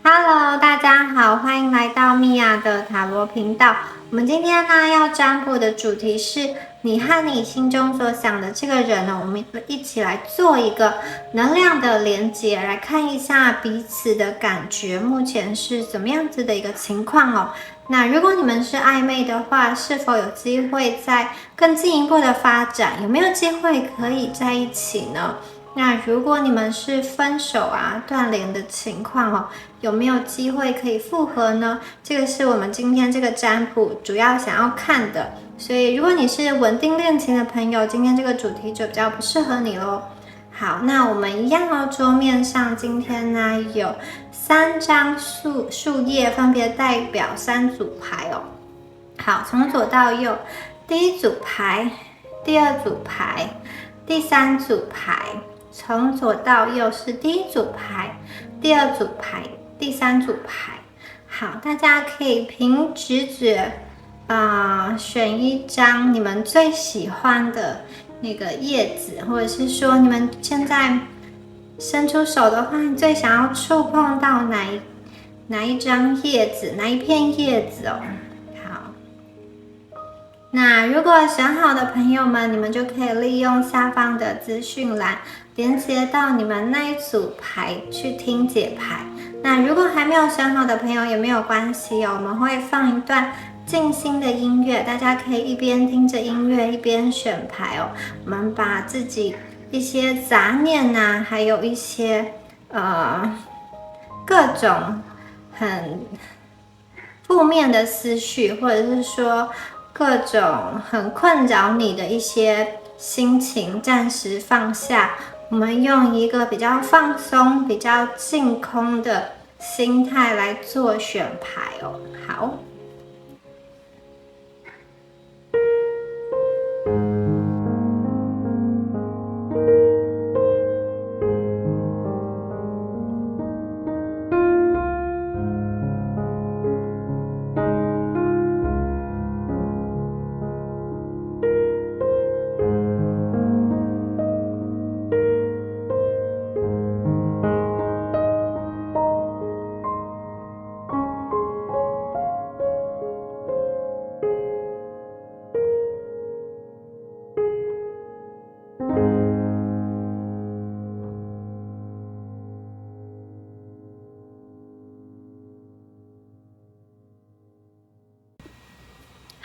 Hello，大家好，欢迎来到米娅的塔罗频道。我们今天呢要占卜的主题是你和你心中所想的这个人呢，我们一起来做一个能量的连接，来看一下彼此的感觉，目前是怎么样子的一个情况哦。那如果你们是暧昧的话，是否有机会再更进一步的发展？有没有机会可以在一起呢？那如果你们是分手断联的情况哦，有没有机会可以复合呢？这个是我们今天这个占卜主要想要看的。所以如果你是稳定恋情的朋友，今天这个主题就比较不适合你咯。好，那我们一样哦，桌面上今天呢有3张树叶，分别代表3组牌哦。好，从左到右，第一组牌，第二组牌，第3组牌。从左到右是第一组牌，第二组牌，第3组牌。好，大家可以凭直觉选一张你们最喜欢的那个叶子，或者是说你们现在伸出手的话，你最想要触碰到哪一张叶子，哪一片叶子哦。好，那如果选好的朋友们，你们就可以利用下方的资讯栏连接到你们那一组牌去听解牌。那如果还没有选好的朋友也没有关系哦，我们会放一段静心的音乐，大家可以一边听着音乐一边选牌哦。我们把自己一些杂念还有一些各种很负面的思绪，或者是说各种很困扰你的一些心情，暂时放下。我们用一个比较放松、比较净空的心态来做选牌哦。好。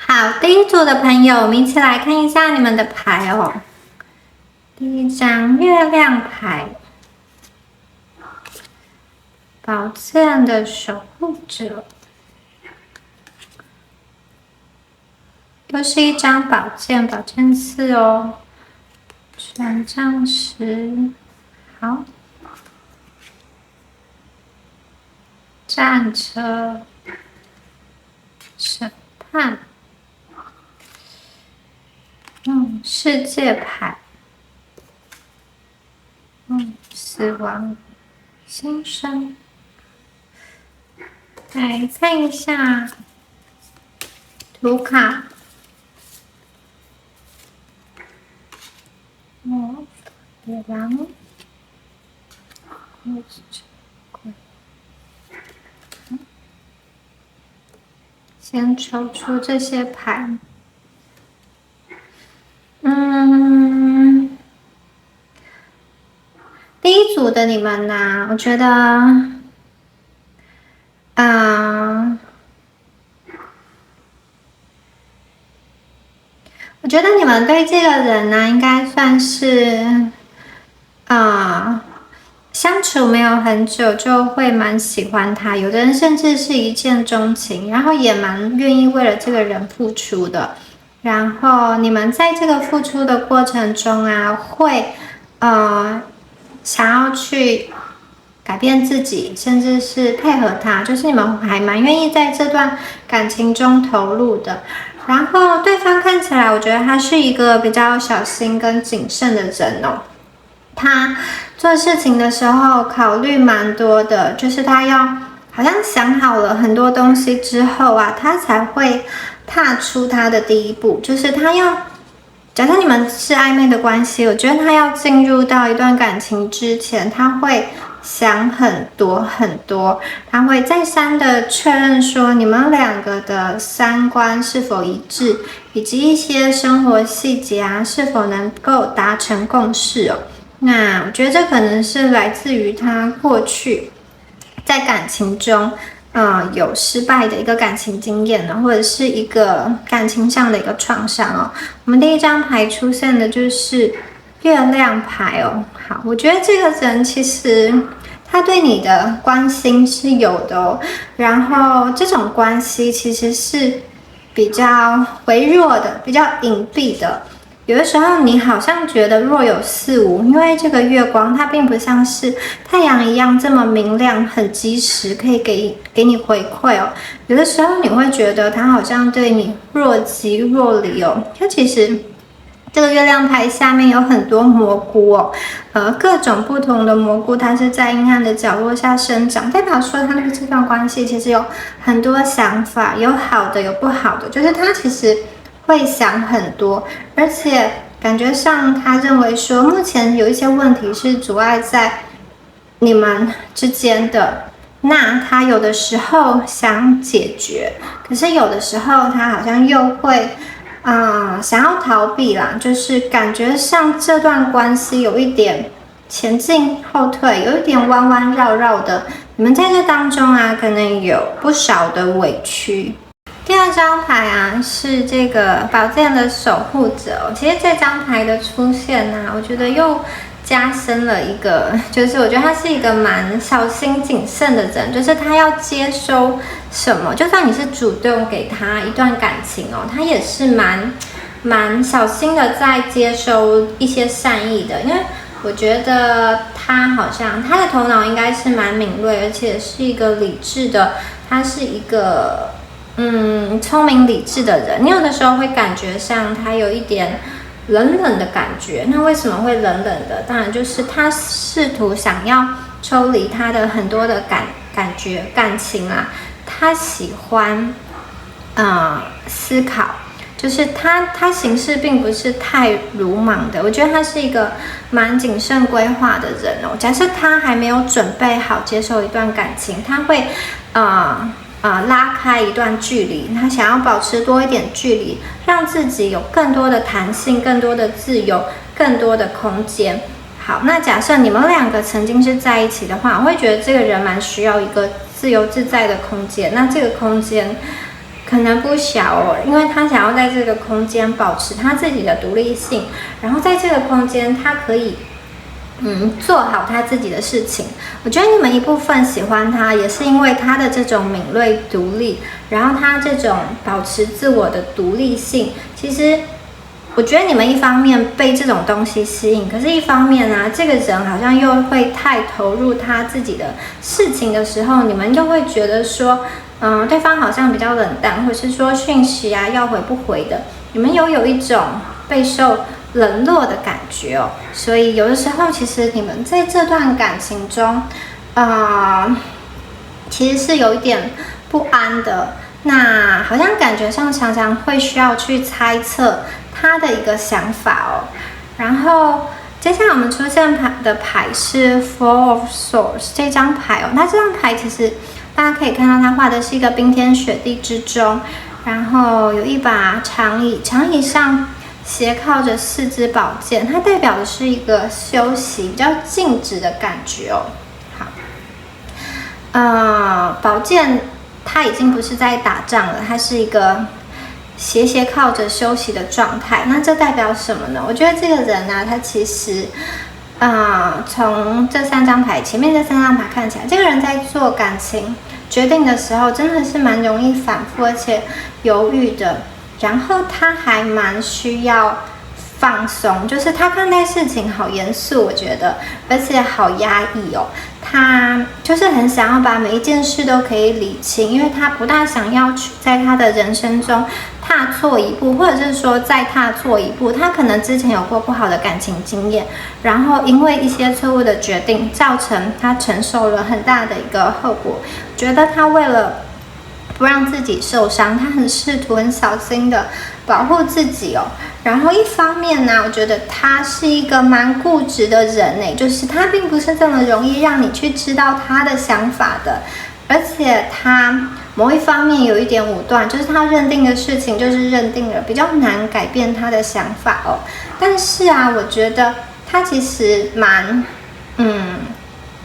好，第一组的朋友，我们一起来看一下你们的牌哦。第一张月亮牌，宝剑的守护者，又是一张宝剑4哦。权杖10，好，战车，审判。世界牌，死亡，新生。来看一下图卡。野狼，先抽出这些牌。第一组的你们呢，我觉得，我觉得你们对这个人呢，应该算是，相处没有很久就会蛮喜欢他，有的人甚至是一见钟情，然后也蛮愿意为了这个人付出的。然后你们在这个付出的过程中会想要去改变自己，甚至是配合他，就是你们还蛮愿意在这段感情中投入的。然后对方看起来，我觉得他是一个比较小心跟谨慎的人哦。他做事情的时候考虑蛮多的，就是他要好像想好了很多东西之后他才会踏出他的第一步。就是他要，假设你们是暧昧的关系，我觉得他要进入到一段感情之前，他会想很多很多，他会再三的确认说你们两个的三观是否一致，以及一些生活细节啊是否能够达成共识哦。那我觉得这可能是来自于他过去在感情中，有失败的一个感情经验呢，或者是一个感情上的一个创伤哦。我们第一张牌出现的就是月亮牌哦。好，我觉得这个人其实他对你的关心是有的哦，然后这种关系其实是比较微弱的，比较隐蔽的。有的时候你好像觉得若有似无，因为这个月光它并不像是太阳一样这么明亮、很及时，可以给你回馈哦。有的时候你会觉得他好像对你若即若离哦，它其实这个月亮牌下面有很多蘑菇哦，各种不同的蘑菇，它是在阴暗的角落下生长，代表说他对这段关系其实有很多想法，有好的，有不好的，就是他其实会想很多，而且感觉上他认为说，目前有一些问题是阻碍在你们之间的。那他有的时候想解决，可是有的时候他好像又会想要逃避啦，就是感觉上这段关系有一点前进后退，有一点弯弯绕绕的。你们在这当中啊，可能有不少的委屈。第二张牌啊，是这个宝剑的守护者哦。其实这张牌的出现啊，我觉得又加深了一个，就是我觉得他是一个蛮小心谨慎的人，就是他要接收什么，就算你是主动给他一段感情哦，他也是蛮小心的在接收一些善意的，因为我觉得他好像他的头脑应该是蛮敏锐，而且是一个理智的，他是一个聪明理智的人。你有的时候会感觉上他有一点冷冷的感觉，那为什么会冷冷的？当然就是他试图想要抽离他的很多的感觉感情啊，他喜欢思考，就是他行事并不是太鲁莽的，我觉得他是一个蛮谨慎规划的人哦。假设他还没有准备好接受一段感情，他会拉开一段距离，他想要保持多一点距离，让自己有更多的弹性、更多的自由、更多的空间。好，那假设你们两个曾经是在一起的话，我会觉得这个人蛮需要一个自由自在的空间。那这个空间可能不小哦，因为他想要在这个空间保持他自己的独立性，然后在这个空间他可以做好他自己的事情。我觉得你们一部分喜欢他，也是因为他的这种敏锐独立，然后他这种保持自我的独立性。其实我觉得你们一方面被这种东西吸引，可是一方面啊，这个人好像又会太投入他自己的事情的时候，你们又会觉得说对方好像比较冷淡，或是说讯息啊要回不回的，你们有一种备受冷落的感觉哦。所以有的时候其实你们在这段感情中其实是有一点不安的，那好像感觉上常常会需要去猜测他的一个想法哦。然后接下来我们出现的牌是 Four of Swords 这张牌哦。那这张牌其实大家可以看到，他画的是一个冰天雪地之中，然后有一把长椅，长椅上斜靠着4支宝剑，它代表的是一个休息、比较静止的感觉哦。好，宝剑它已经不是在打仗了，它是一个斜靠着休息的状态。那这代表什么呢？我觉得这个人啊，他其实从这3张牌前面这3张牌看起来，这个人在做感情决定的时候，真的是蛮容易反复而且犹豫的。然后他还蛮需要放松，就是他看待事情好严肃，我觉得，而且好压抑哦。他就是很想要把每一件事都可以理清，因为他不大想要去在他的人生中踏错一步，或者是说再踏错一步。他可能之前有过不好的感情经验，然后因为一些错误的决定，造成他承受了很大的一个后果。觉得他为了不让自己受伤，他很试图很小心的保护自己哦。然后一方面呢，我觉得他是一个蛮固执的人呢，就是他并不是这么容易让你去知道他的想法的，而且他某一方面有一点武断，就是他认定的事情就是认定了，比较难改变他的想法哦。但是啊，我觉得他其实蛮，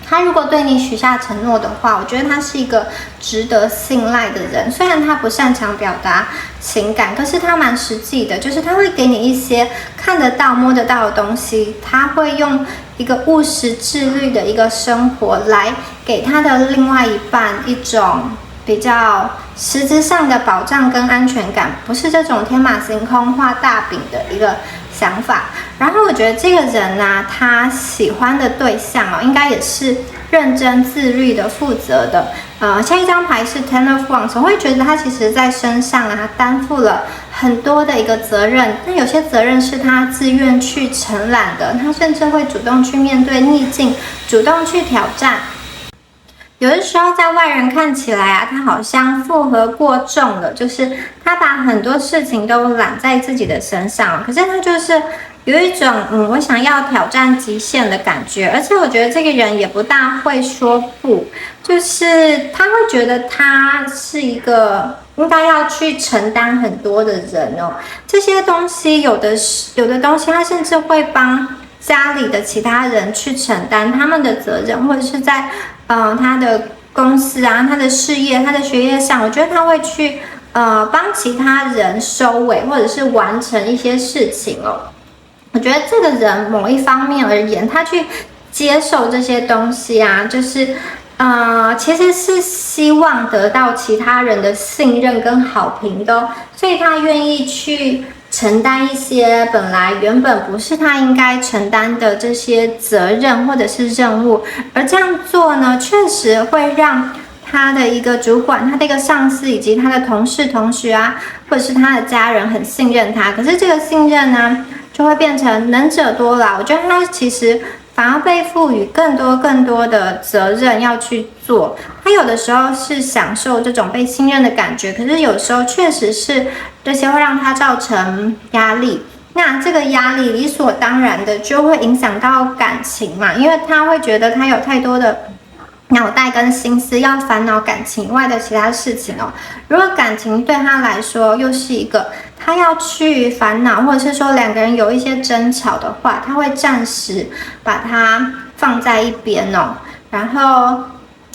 他如果对你许下承诺的话，我觉得他是一个值得信赖的人。虽然他不擅长表达情感，可是他蛮实际的，就是他会给你一些看得到、摸得到的东西。他会用一个务实、自律的一个生活来给他的另外一半一种比较实质上的保障跟安全感，不是这种天马行空画大饼的一个想法。然后我觉得这个人啊，他喜欢的对象哦，应该也是认真、自律的、负责的。下一张牌是 Ten of Wands， 我会觉得他其实在身上啊担负了很多的一个责任，那有些责任是他自愿去承揽的，他甚至会主动去面对逆境，主动去挑战。有的时候在外人看起来啊，他好像负荷过重了，就是他把很多事情都揽在自己的身上，可是他就是有一种我想要挑战极限的感觉。而且我觉得这个人也不大会说不，就是他会觉得他是一个应该要去承担很多的人哦。这些东西有的东西他甚至会帮家里的其他人去承担他们的责任，或者是在他的公司啊、他的事业、他的学业上，我觉得他会去帮其他人收尾，或者是完成一些事情哦。我觉得这个人某一方面而言，他去接受这些东西啊，就是其实是希望得到其他人的信任跟好评的哦，所以他愿意去承担一些原本不是他应该承担的这些责任或者是任务，而这样做呢，确实会让他的一个主管、他的一个上司以及他的同事、同学啊，或者是他的家人很信任他。可是这个信任呢，就会变成能者多劳。我觉得他其实反而被赋予更多的责任要去做。他有的时候是享受这种被信任的感觉，可是有时候确实是这些会让他造成压力。那这个压力理所当然的就会影响到感情嘛，因为他会觉得他有太多的脑袋跟心思要烦恼感情以外的其他事情哦。如果感情对他来说又是一个他要去烦恼，或者是说两个人有一些争吵的话，他会暂时把它放在一边哦。然后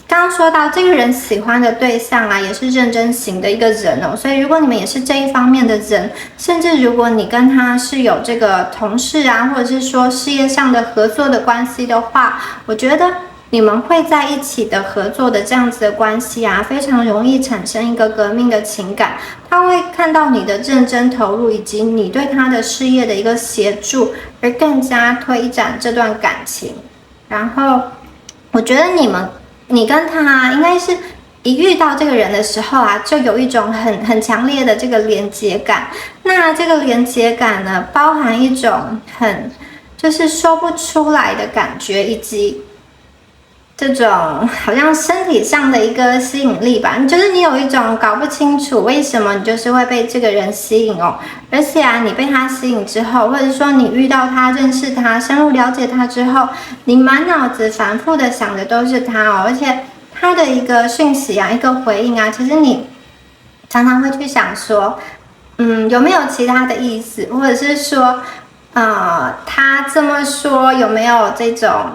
刚刚说到这个人喜欢的对象啊，也是认真型的一个人哦，所以如果你们也是这一方面的人，甚至如果你跟他是有这个同事啊，或者是说事业上的合作的关系的话，我觉得你们会在一起的合作的这样子的关系啊，非常容易产生一个革命的情感。他会看到你的认真投入，以及你对他的事业的一个协助，而更加推展这段感情。然后我觉得你跟他应该是一遇到这个人的时候啊，就有一种很强烈的这个连结感。那这个连结感呢，包含一种就是说不出来的感觉，以及这种好像身体上的一个吸引力吧，就是你有一种搞不清楚为什么你就是会被这个人吸引哦。而且啊，你被他吸引之后，或者说你遇到他、认识他、深入了解他之后，你满脑子反复的想的都是他哦。而且他的一个讯息啊、一个回应啊，其实你常常会去想说，有没有其他的意思，或者是说，他这么说有没有这种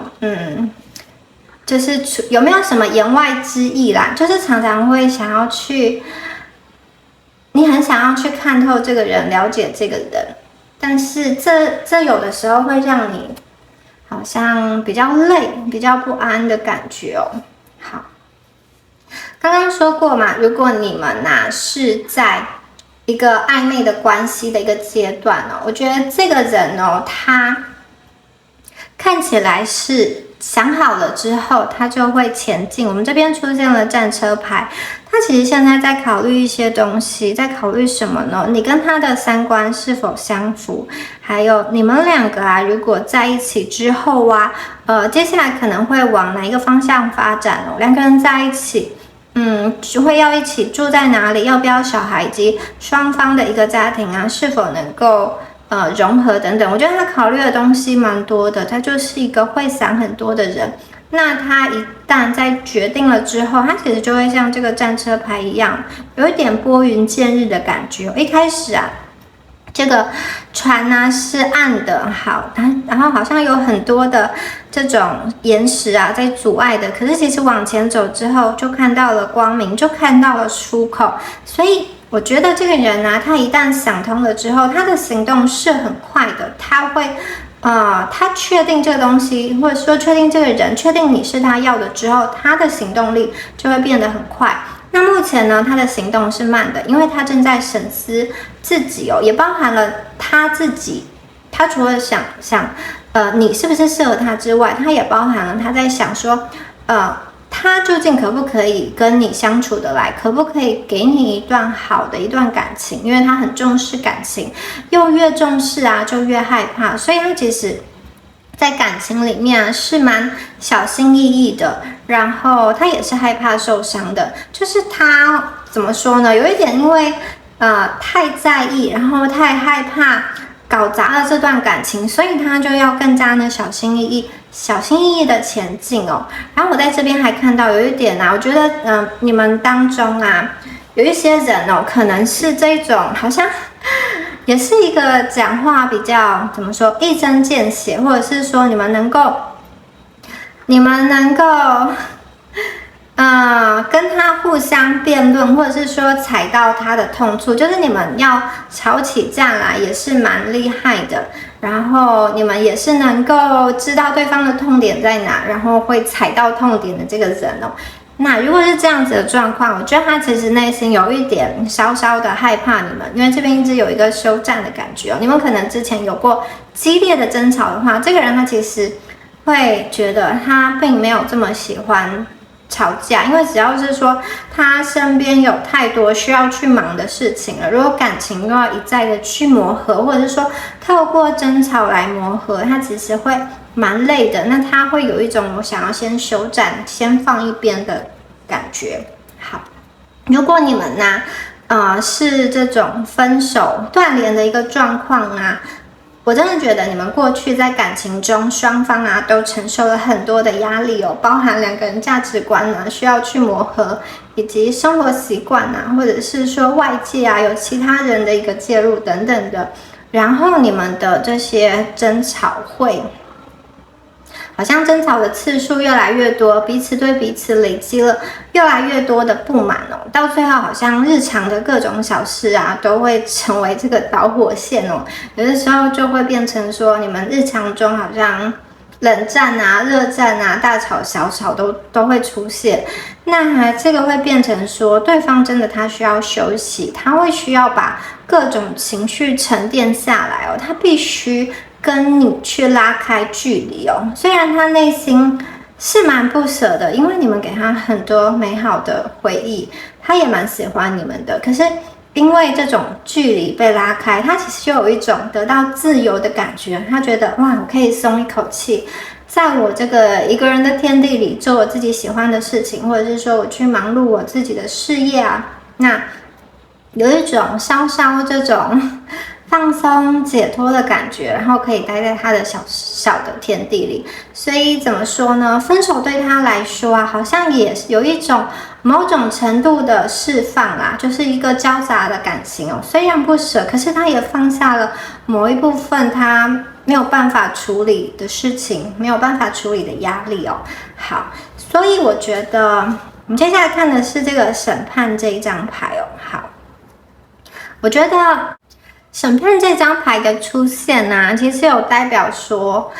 就是有没有什么言外之意啦？就是常常会想要去，你很想要去看透这个人，了解这个人，但是这有的时候会让你好像比较累、比较不安的感觉哦。好，刚刚说过嘛，如果你们是在一个暧昧的关系的一个阶段哦，我觉得这个人哦，他看起来是想好了之后，他就会前进。我们这边出现了战车牌，他其实现在在考虑一些东西，在考虑什么呢？你跟他的三观是否相符？还有你们两个啊，如果在一起之后啊，接下来可能会往哪一个方向发展哦？两个人在一起，就会要一起住在哪里，要不要小孩及双方的一个家庭啊，是否能够融合等等。我觉得他考虑的东西蛮多的，他就是一个会想很多的人。那他一旦在决定了之后，他其实就会像这个战车牌一样，有一点拨云见日的感觉。一开始啊，这个船呢是暗的，好，然后好像有很多的这种岩石啊在阻碍的，可是其实往前走之后，就看到了光明，就看到了出口。所以我觉得这个人啊，他一旦想通了之后，他的行动是很快的，他会。他确定这个东西，或者说确定这个人，确定你是他要的之后，他的行动力就会变得很快。那目前呢，他的行动是慢的，因为他正在审思自己也包含了他自己。他除了想你是不是适合他之外，他也包含了他在想说，他究竟可不可以跟你相处得来，可不可以给你一段好的一段感情，因为他很重视感情，又越重视啊就越害怕，所以他其实在感情里面啊是蛮小心翼翼的，然后他也是害怕受伤的，就是他怎么说呢，有一点因为太在意，然后太害怕搞砸了这段感情，所以他就要更加的小心翼翼的前进然后我在这边还看到有一点我觉得你们当中啊有一些人可能是这种好像也是一个讲话比较怎么说一针见血，或者是说你们能够跟他互相辩论，或者是说踩到他的痛处，就是你们要吵起架来也是蛮厉害的，然后你们也是能够知道对方的痛点在哪，然后会踩到痛点的这个人那如果是这样子的状况，我觉得他其实内心有一点稍稍的害怕你们，因为这边一直有一个休战的感觉你们可能之前有过激烈的争吵的话，这个人他其实会觉得他并没有这么喜欢吵架，因为只要是说他身边有太多需要去忙的事情了，如果感情又要一再的去磨合，或者是说透过争吵来磨合，他其实会蛮累的，那他会有一种我想要先休战先放一边的感觉。好，如果你们呢是这种分手断联的一个状况我真的觉得你们过去在感情中双方都承受了很多的压力包含两个人价值观需要去磨合，以及生活习惯或者是说外界有其他人的一个介入等等的，然后你们的这些争吵会好像争吵的次数越来越多，彼此对彼此累积了越来越多的不满到最后好像日常的各种小事都会成为这个导火线有的时候就会变成说你们日常中好像冷战热战大吵小吵都会出现，那这个会变成说对方真的他需要休息，他会需要把各种情绪沉淀下来他必须跟你去拉开距离虽然他内心是蛮不舍的，因为你们给他很多美好的回忆，他也蛮喜欢你们的，可是因为这种距离被拉开，他其实就有一种得到自由的感觉，他觉得哇，我可以松一口气，在我这个一个人的天地里做我自己喜欢的事情，或者是说我去忙碌我自己的事业那有一种稍稍这种放松解脱的感觉，然后可以待在他的小的天地里。所以怎么说呢，分手对他来说好像也有一种某种程度的释放就是一个交杂的感情虽然不舍，可是他也放下了某一部分他没有办法处理的事情，没有办法处理的压力好，所以我觉得我们接下来看的是这个审判这一张牌好，我觉得审判这张牌的出现其实有代表说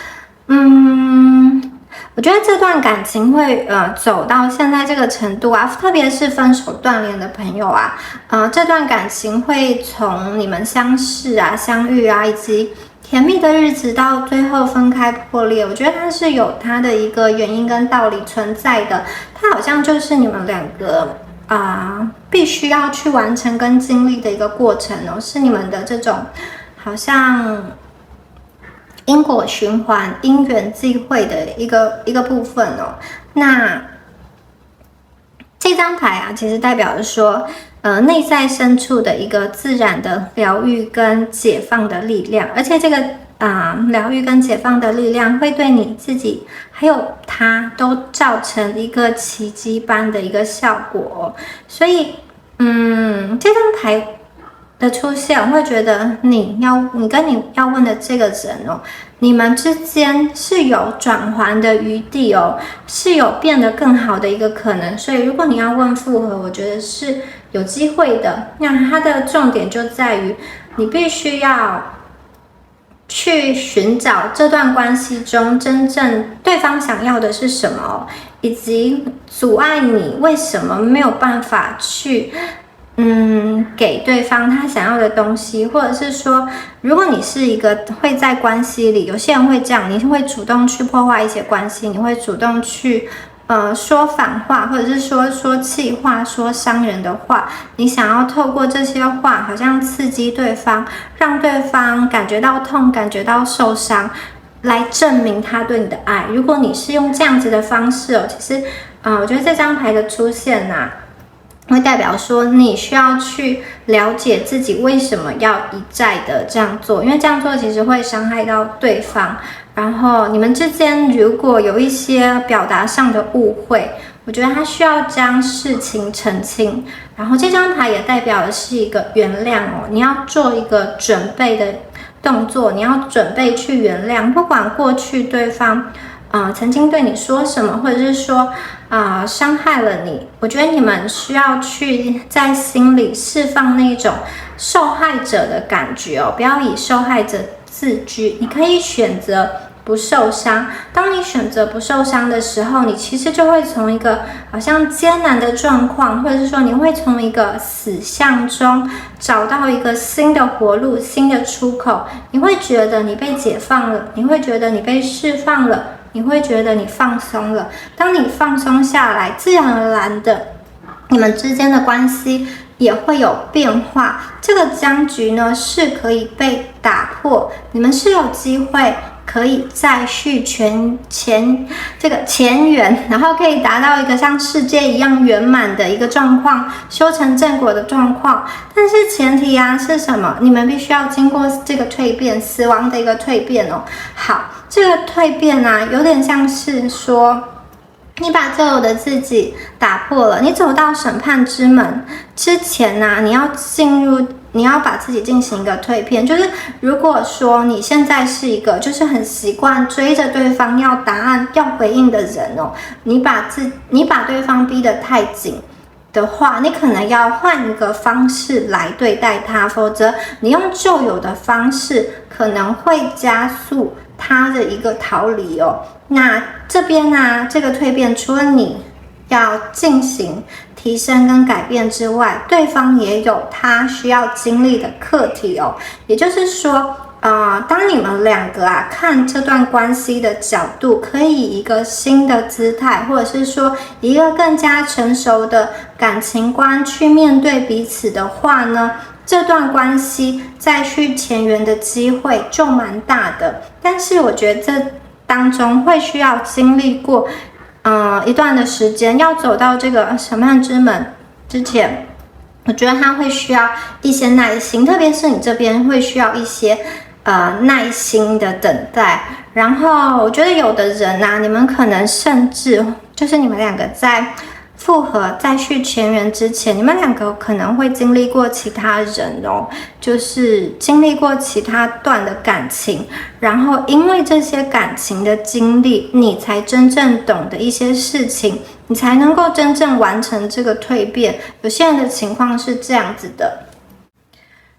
我觉得这段感情会走到现在这个程度特别是分手断联的朋友这段感情会从你们相识相遇以及甜蜜的日子到最后分开破裂，我觉得它是有它的一个原因跟道理存在的，它好像就是你们两个必须要去完成跟经历的一个过程是你们的这种好像因果循环、因缘际会的一个部分那这张牌啊，其实代表着说，内在深处的一个自然的疗愈跟解放的力量，而且这个疗愈跟解放的力量会对你自己还有他都造成一个奇迹般的一个效果所以，这张牌的出现，我会觉得你跟你要问的这个人你们之间是有转圜的余地是有变得更好的一个可能。所以，如果你要问复合，我觉得是有机会的。那它的重点就在于，你必须要去寻找这段关系中真正对方想要的是什么，以及阻碍你为什么没有办法去给对方他想要的东西，或者是说，如果你是一个会在关系里，有些人会这样，你会主动去破坏一些关系，你会主动去说反话，或者是说气话，说伤人的话，你想要透过这些话，好像刺激对方，让对方感觉到痛，感觉到受伤，来证明他对你的爱。如果你是用这样子的方式其实我觉得这张牌的出现会代表说你需要去了解自己为什么要一再的这样做，因为这样做其实会伤害到对方，然后你们之间如果有一些表达上的误会，我觉得他需要将事情澄清。然后这张牌也代表的是一个原谅你要做一个准备的动作，你要准备去原谅，不管过去对方曾经对你说什么，或者是说伤害了你，我觉得你们需要去在心里释放那种受害者的感觉不要以受害者自居，你可以选择不受伤。当你选择不受伤的时候，你其实就会从一个好像艰难的状况，或者是说你会从一个死巷中找到一个新的活路，新的出口。你会觉得你被解放了，你会觉得你被释放了，你会觉得你放松了。当你放松下来，自然而然的，你们之间的关系也会有变化。这个僵局呢是可以被打破，你们是有机会可以再续这个前缘，然后可以达到一个像世界一样圆满的一个状况，修成正果的状况。但是前提是什么？你们必须要经过这个蜕变，死亡的一个蜕变好，这个蜕变有点像是说，你把旧有的自己打破了，你走到审判之门之前你要把自己进行一个蜕变。就是如果说你现在是一个就是很习惯追着对方要答案要回应的人你把对方逼得太紧的话，你可能要换一个方式来对待他，否则你用旧有的方式可能会加速他的一个逃离那这边这个蜕变除了你要进行提升跟改变之外，对方也有他需要经历的课题也就是说当你们两个看这段关系的角度可以以一个新的姿态，或者是说一个更加成熟的感情观去面对彼此的话呢，这段关系再续前缘的机会就蛮大的。但是我觉得这当中会需要经历过一段的时间，要走到这个审判之门之前，我觉得他会需要一些耐心，特别是你这边会需要一些耐心的等待。然后我觉得有的人你们可能甚至就是你们两个在复合再续前缘之前，你们两个可能会经历过其他人就是经历过其他段的感情，然后因为这些感情的经历，你才真正懂得一些事情，你才能够真正完成这个蜕变。有些人的情况是这样子的。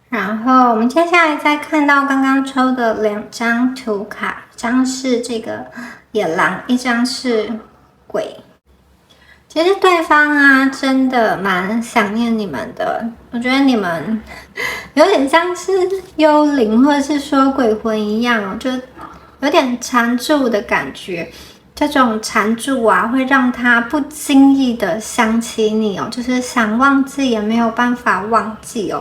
然后我们接下来再看到刚刚抽的2张图卡，一张是这个野狼，一张是鬼。其实对方真的蛮想念你们的，我觉得你们有点像是幽灵或者是说鬼魂一样就有点缠住的感觉。这种缠住会让他不经意的想起你就是想忘记也没有办法忘记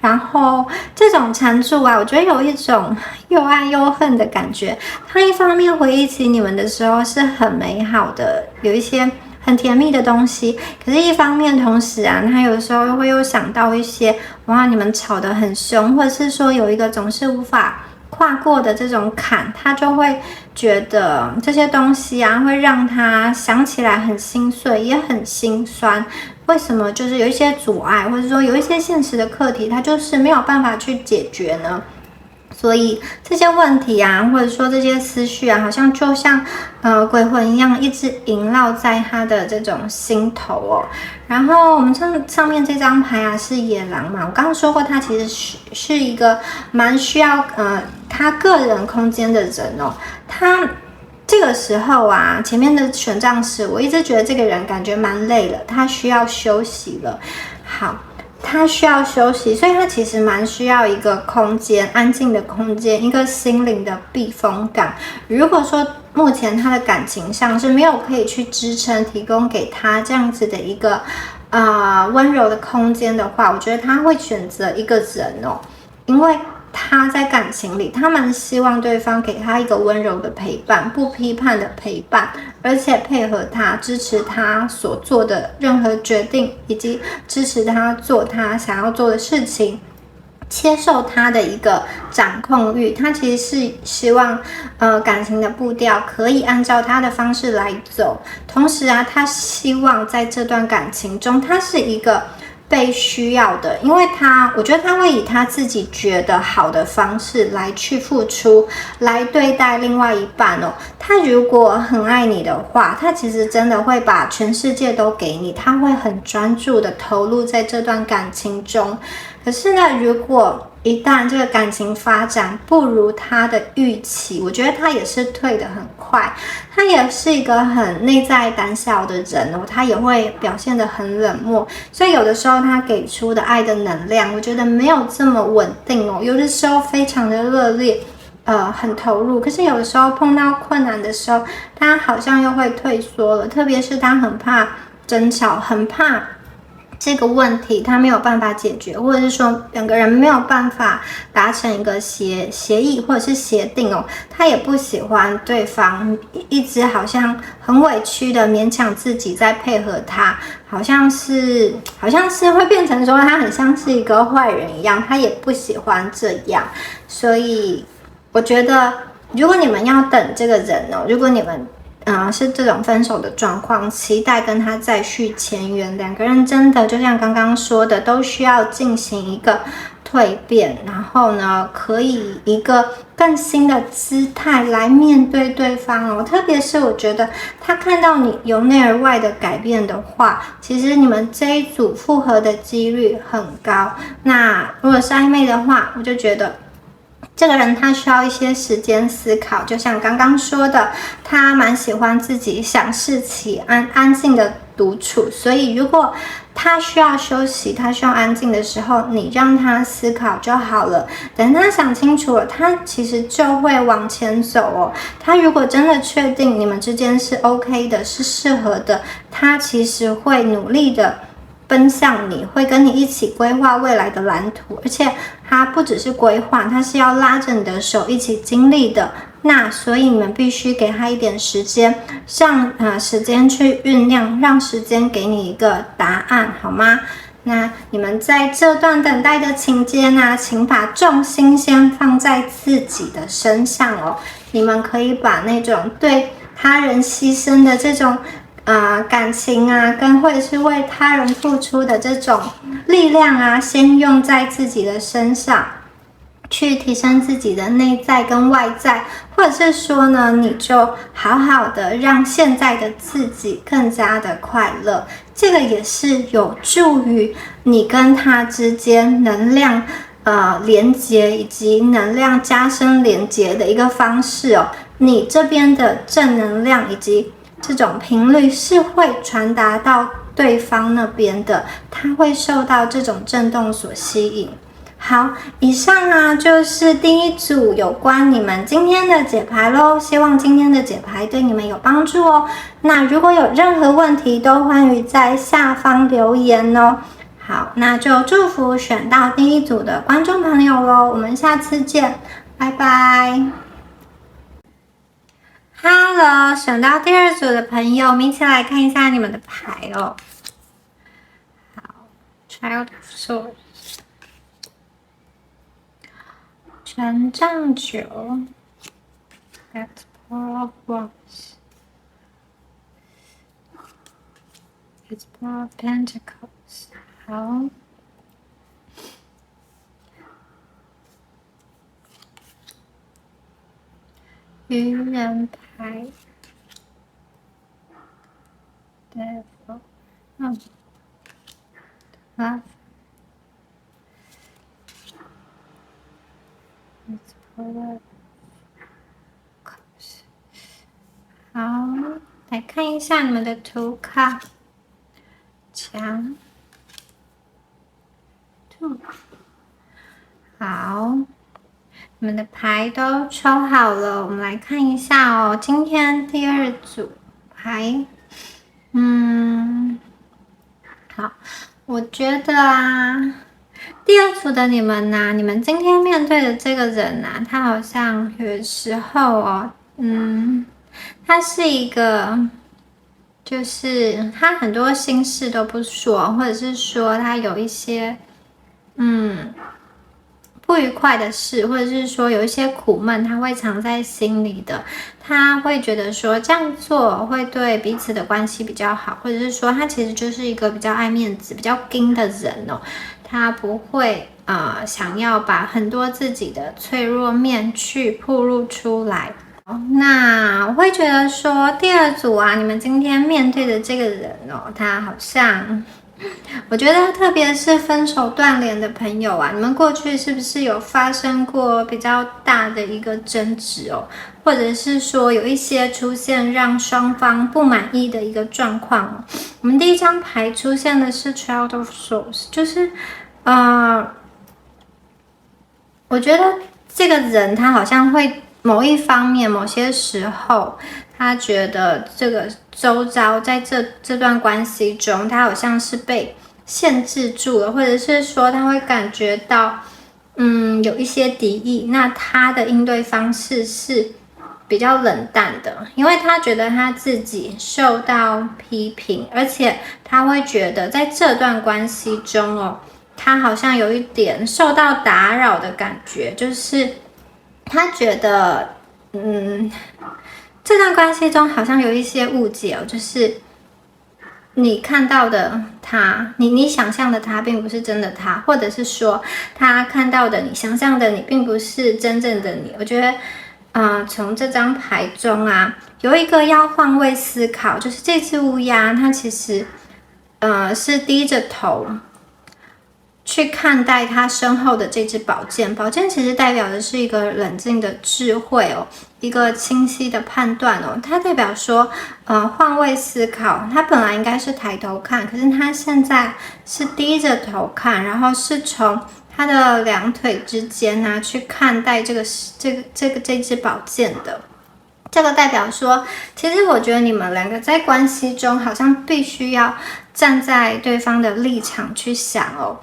然后这种缠住我觉得有一种又爱又恨的感觉。他一方面回忆起你们的时候是很美好的，有一些很甜蜜的东西。可是，一方面同时啊，他有时候会又想到一些，哇，你们吵得很凶，或者是说有一个总是无法跨过的这种坎，他就会觉得这些东西啊，会让他想起来很心碎，也很心酸。为什么就是有一些阻碍，或者说有一些现实的课题，他就是没有办法去解决呢？所以这些问题啊，或者说这些思绪啊，好像就像鬼魂一样，一直萦绕在他的这种心头哦。然后我们上面这张牌啊是野狼嘛，我刚刚说过，他其实是一个蛮需要他个人空间的人哦。他这个时候啊，前面的权杖十，我一直觉得这个人感觉蛮累了，他需要休息了。好。他需要休息，所以他其实蛮需要一个空间，安静的空间，一个心灵的避风港。如果说目前他的感情上是没有可以去支撑、提供给他这样子的一个温柔的空间的话，我觉得他会选择一个人哦，因为他在感情里，他蛮希望对方给他一个温柔的陪伴，不批判的陪伴，而且配合他，支持他所做的任何决定，以及支持他做他想要做的事情，接受他的一个掌控欲。他其实是希望感情的步调可以按照他的方式来走，同时啊，他希望在这段感情中，他是一个被需要的，因为我觉得他会以他自己觉得好的方式来去付出，来对待另外一半哦。他如果很爱你的话，他其实真的会把全世界都给你，他会很专注的投入在这段感情中。可是呢，如果一旦这个感情发展不如他的预期，我觉得他也是退得很快，他也是一个很内在胆小的人哦，他也会表现得很冷漠，所以有的时候他给出的爱的能量，我觉得没有这么稳定哦，有的时候非常的热烈，很投入，可是有的时候碰到困难的时候，他好像又会退缩了，特别是他很怕争吵，很怕这个问题他没有办法解决，或者是说两个人没有办法达成一个协议或者是协定哦，他也不喜欢对方一直好像很委屈的勉强自己在配合他，好像是会变成说他很像是一个坏人一样，他也不喜欢这样。所以我觉得如果你们要等这个人哦，如果你们是这种分手的状况，期待跟他再续前缘，两个人真的就像刚刚说的，都需要进行一个蜕变，然后呢，可以一个更新的姿态来面对对方哦。特别是我觉得他看到你由内而外的改变的话，其实你们这一组复合的几率很高。那如果是暧昧的话，我就觉得这个人他需要一些时间思考，就像刚刚说的，他蛮喜欢自己想事情安静的独处，所以如果他需要休息，他需要安静的时候，你让他思考就好了。等他想清楚了，他其实就会往前走哦。他如果真的确定你们之间是 OK 的，是适合的，他其实会努力的奔向你，会跟你一起规划未来的蓝图，而且他不只是规划，他是要拉着你的手一起经历的。那所以你们必须给他一点时间，让时间去酝酿，让时间给你一个答案，好吗？那你们在这段等待的期间呢，请把重心先放在自己的身上哦。你们可以把那种对他人牺牲的这种感情啊，跟或者是为他人付出的这种力量啊，先用在自己的身上，去提升自己的内在跟外在，或者是说呢，你就好好的让现在的自己更加的快乐。这个也是有助于你跟他之间能量连结以及能量加深连结的一个方式哦。你这边的正能量以及这种频率是会传达到对方那边的，他会受到这种震动所吸引。好，以上啊就是第一组有关你们今天的解牌咯，希望今天的解牌对你们有帮助哦。那如果有任何问题，都欢迎在下方留言哦。好，那就祝福选到第一组的观众朋友咯，我们下次见，拜拜。Hello，选到第二组的朋友，我们一起来看一下你们的牌哦。好 ，Child of Swords， 权杖九 ，That's Four of Wands，It's Four of Pentacles。好。愚人牌 ，Devil， Love， It's for Cups。好，来看一下你们的图卡，强，2，好。你们的牌都抽好了，我们来看一下哦。今天第二组牌，好，我觉得啊，第二组的你们呐、你们今天面对的这个人呐、他好像有的时候哦，他是一个，就是他很多心事都不说，或者是说他有一些，不愉快的事，或者是说有一些苦闷，他会藏在心里的。他会觉得说这样做会对彼此的关系比较好，或者是说他其实就是一个比较爱面子、比较硬的人哦。他不会想要把很多自己的脆弱面去暴露出来。那我会觉得说第二组啊，你们今天面对的这个人哦，他好像。我觉得特别是分手断联的朋友啊，你们过去是不是有发生过比较大的一个争执哦，或者是说有一些出现让双方不满意的一个状况哦？我们第一张牌出现的是 Child of Swords， 就是我觉得这个人他好像会某一方面某些时候。他觉得这个周遭在这段关系中，他好像是被限制住了，或者是说他会感觉到，有一些敌意。那他的应对方式是比较冷淡的，因为他觉得他自己受到批评，而且他会觉得在这段关系中哦，他好像有一点受到打扰的感觉，就是他觉得，这段关系中好像有一些误解哦，就是你看到的他，你想象的他，并不是真的他，或者是说他看到的你想象的你，并不是真正的你。我觉得，从这张牌中啊，有一个要换位思考，就是这只乌鸦，它其实，是低着头。去看待他身后的这支宝剑，宝剑其实代表的是一个冷静的智慧哦，一个清晰的判断哦。它代表说，换位思考。他本来应该是抬头看，可是他现在是低着头看，然后是从他的两腿之间啊去看待这支宝剑的。这个代表说，其实我觉得你们两个在关系中好像必须要站在对方的立场去想哦。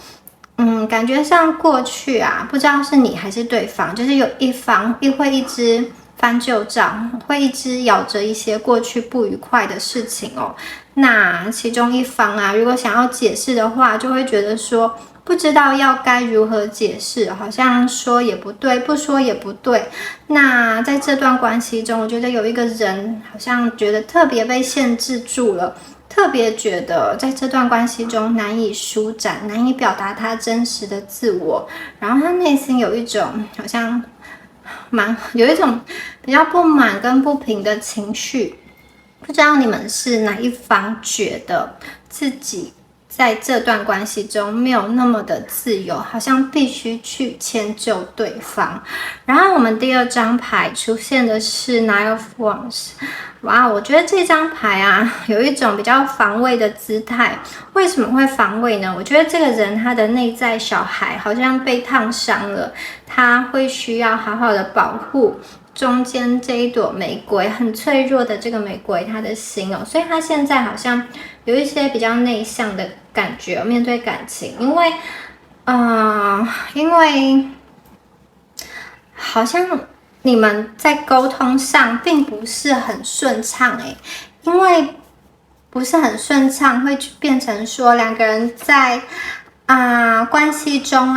感觉上过去啊，不知道是你还是对方，就是有一方会一直翻旧账，会一直咬着一些过去不愉快的事情哦。那其中一方啊，如果想要解释的话，就会觉得说不知道该如何解释，好像说也不对，不说也不对。那在这段关系中，我觉得有一个人好像觉得特别被限制住了。特别觉得在这段关系中难以舒展，难以表达他真实的自我，然后他内心有一种好像有一种比较不满跟不平的情绪。不知道你们是哪一方觉得自己在这段关系中没有那么的自由，好像必须去迁就对方。然后我们第二张牌出现的是 Nine of Wands。哇，我觉得这张牌啊，有一种比较防卫的姿态。为什么会防卫呢？我觉得这个人他的内在小孩好像被烫伤了，他会需要好好的保护中间这一朵玫瑰，很脆弱的这个玫瑰，他的心哦，所以他现在好像有一些比较内向的感觉，面对感情，因为好像你们在沟通上并不是很顺畅因为不是很顺畅，会变成说两个人在关系中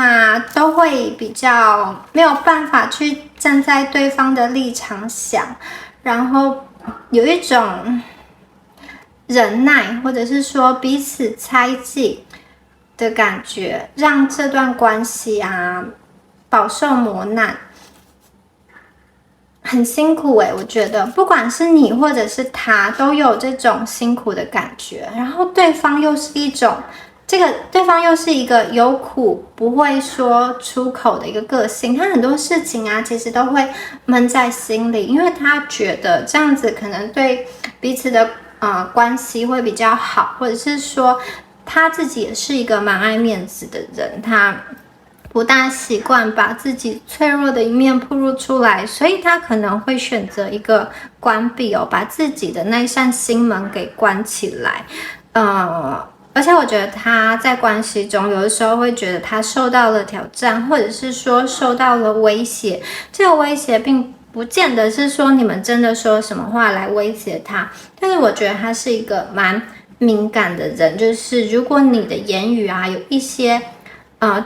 都会比较没有办法去站在对方的立场想，然后有一种忍耐或者是说彼此猜忌的感觉，让这段关系饱受磨难，很辛苦我觉得不管是你或者是他都有这种辛苦的感觉，然后对方又是一个有苦不会说出口的一个个性，他很多事情其实都会闷在心里，因为他觉得这样子可能对彼此的关系会比较好，或者是说他自己也是一个蛮爱面子的人，他不大习惯把自己脆弱的一面暴露出来，所以他可能会选择一个关闭把自己的那扇心门给关起来。而且我觉得他在关系中有的时候会觉得他受到了挑战，或者是说受到了威胁，这个威胁并不见得是说你们真的说什么话来威胁他，但是我觉得他是一个蛮敏感的人，就是如果你的言语有一些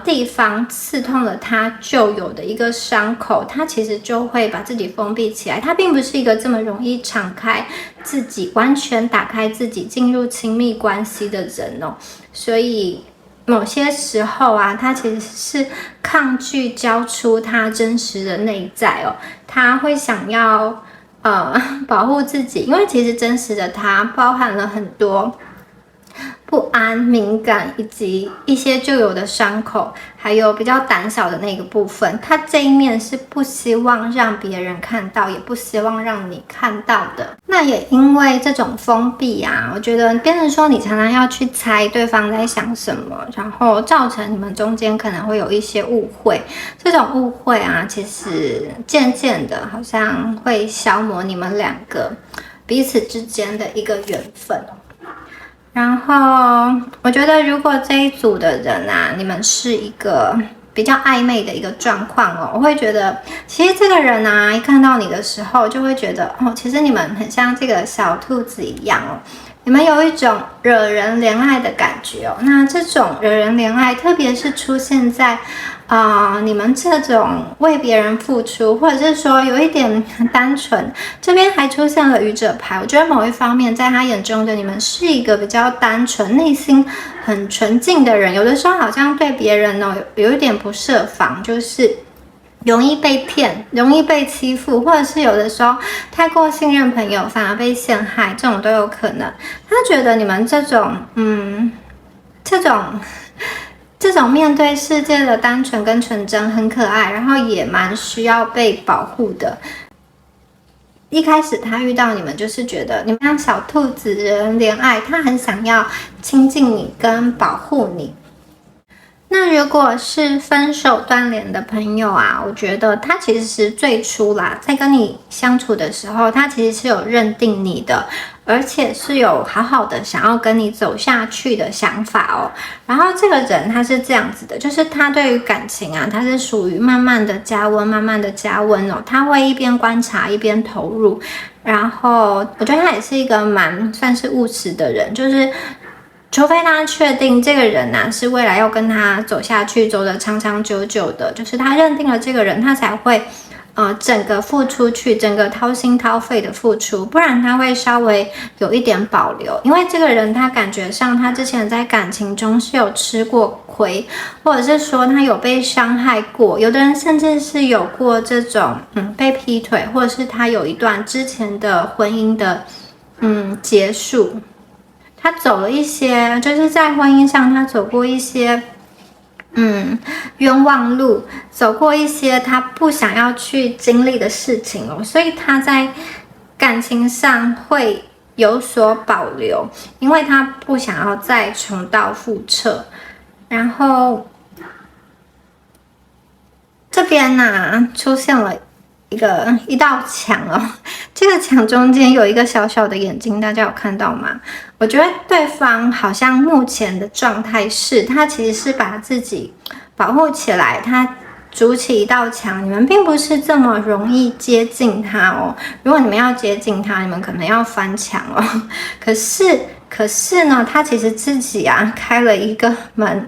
地方刺痛了他旧有的一个伤口，他其实就会把自己封闭起来，他并不是一个这么容易敞开自己完全打开自己进入亲密关系的人所以某些时候他其实是抗拒交出他真实的内在他会想要保护自己，因为其实真实的他包含了很多不安、敏感以及一些旧有的伤口，还有比较胆小的那个部分，他这一面是不希望让别人看到，也不希望让你看到的。那也因为这种封闭我觉得变成说你常常要去猜对方在想什么，然后造成你们中间可能会有一些误会。这种误会其实渐渐的好像会消磨你们两个彼此之间的一个缘分。然后我觉得如果这一组的人你们是一个比较暧昧的一个状况我会觉得其实这个人一看到你的时候就会觉得其实你们很像这个小兔子一样你们有一种惹人怜爱的感觉那这种惹人怜爱特别是出现在你们这种为别人付出，或者是说有一点单纯，这边还出现了愚者牌，我觉得某一方面在他眼中的你们是一个比较单纯内心很纯净的人，有的时候好像对别人有一点不设防，就是容易被骗，容易被欺负，或者是有的时候太过信任朋友反而被陷害，这种都有可能。他觉得你们这种面对世界的单纯跟纯真很可爱，然后也蛮需要被保护的。一开始他遇到你们就是觉得你们像小兔子惹人怜爱，他很想要亲近你跟保护你。那如果是分手断联的朋友我觉得他其实最初在跟你相处的时候，他其实是有认定你的，而且是有好好的想要跟你走下去的想法然后这个人他是这样子的，就是他对于感情他是属于慢慢的加温，慢慢的加温他会一边观察一边投入。然后我觉得他也是一个蛮算是务实的人，就是除非他确定这个人是未来要跟他走下去，走得长长久久的，就是他认定了这个人，他才会整个付出去，整个掏心掏肺的付出，不然他会稍微有一点保留，因为这个人他感觉上他之前在感情中是有吃过亏，或者是说他有被伤害过，有的人甚至是有过这种被劈腿，或者是他有一段之前的婚姻的结束。他走了一些，就是在婚姻上他走过一些冤枉路，走过一些他不想要去经历的事情所以他在感情上会有所保留，因为他不想要再重蹈覆辙。然后这边出现了一道墙这个墙中间有一个小小的眼睛，大家有看到吗？我觉得对方好像目前的状态是他其实是把自己保护起来，他筑起一道墙，你们并不是这么容易接近他哦。如果你们要接近他，你们可能要翻墙哦。可是呢，他其实自己啊开了一个门，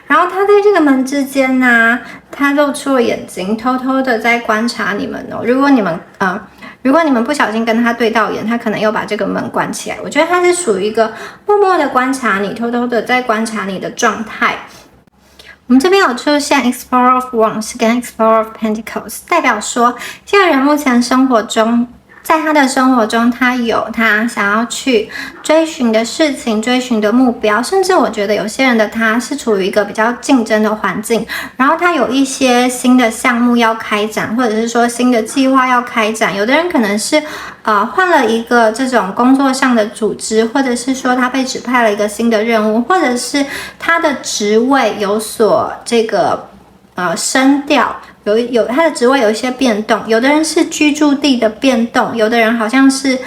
然后他在这个门之间呢，他露出了眼睛，偷偷的在观察你们哦。如果你们不小心跟他对到眼，他可能又把这个门关起来。我觉得他是属于一个默默的观察你，偷偷的在观察你的状态。我们这边有出现 Explorer of Wands 跟 Explorer of Pentacles， 代表说这个人目前在他的生活中，他有他想要去追寻的事情、追寻的目标，甚至我觉得有些人的他是处于一个比较竞争的环境，然后他有一些新的项目要开展，或者是说新的计划要开展。有的人可能是换了一个这种工作上的组织，或者是说他被指派了一个新的任务，或者是他的职位有所这个升调。他的职位有一些变动，有的人是居住地的变动，有的人好像是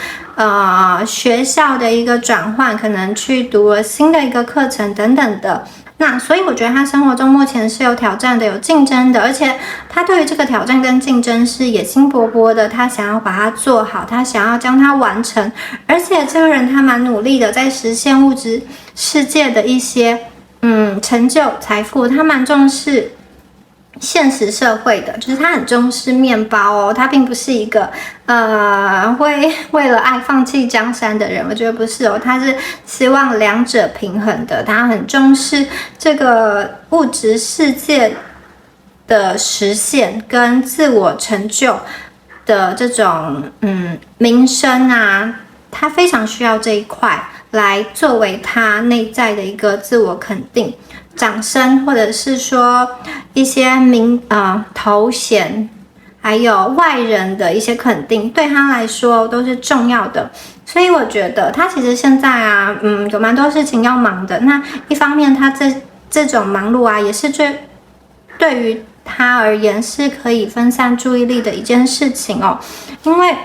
学校的一个转换，可能去读了新的一个课程等等的。那所以我觉得他生活中目前是有挑战的，有竞争的，而且他对于这个挑战跟竞争是野心勃勃的，他想要把它做好，他想要将它完成，而且这个人他蛮努力的，在实现物质世界的一些成就财富，他蛮重视现实社会的，就是他很重视面包哦，他并不是一个会为了爱放弃江山的人，我觉得不是哦，他是希望两者平衡的，他很重视这个物质世界的实现跟自我成就的这种名声啊，他非常需要这一块来作为他内在的一个自我肯定。掌声，或者是说一些头衔，还有外人的一些肯定，对他来说都是重要的。所以我觉得他其实现在啊，有蛮多事情要忙的。那一方面，他这种忙碌啊，也是对于他而言是可以分散注意力的一件事情哦，因为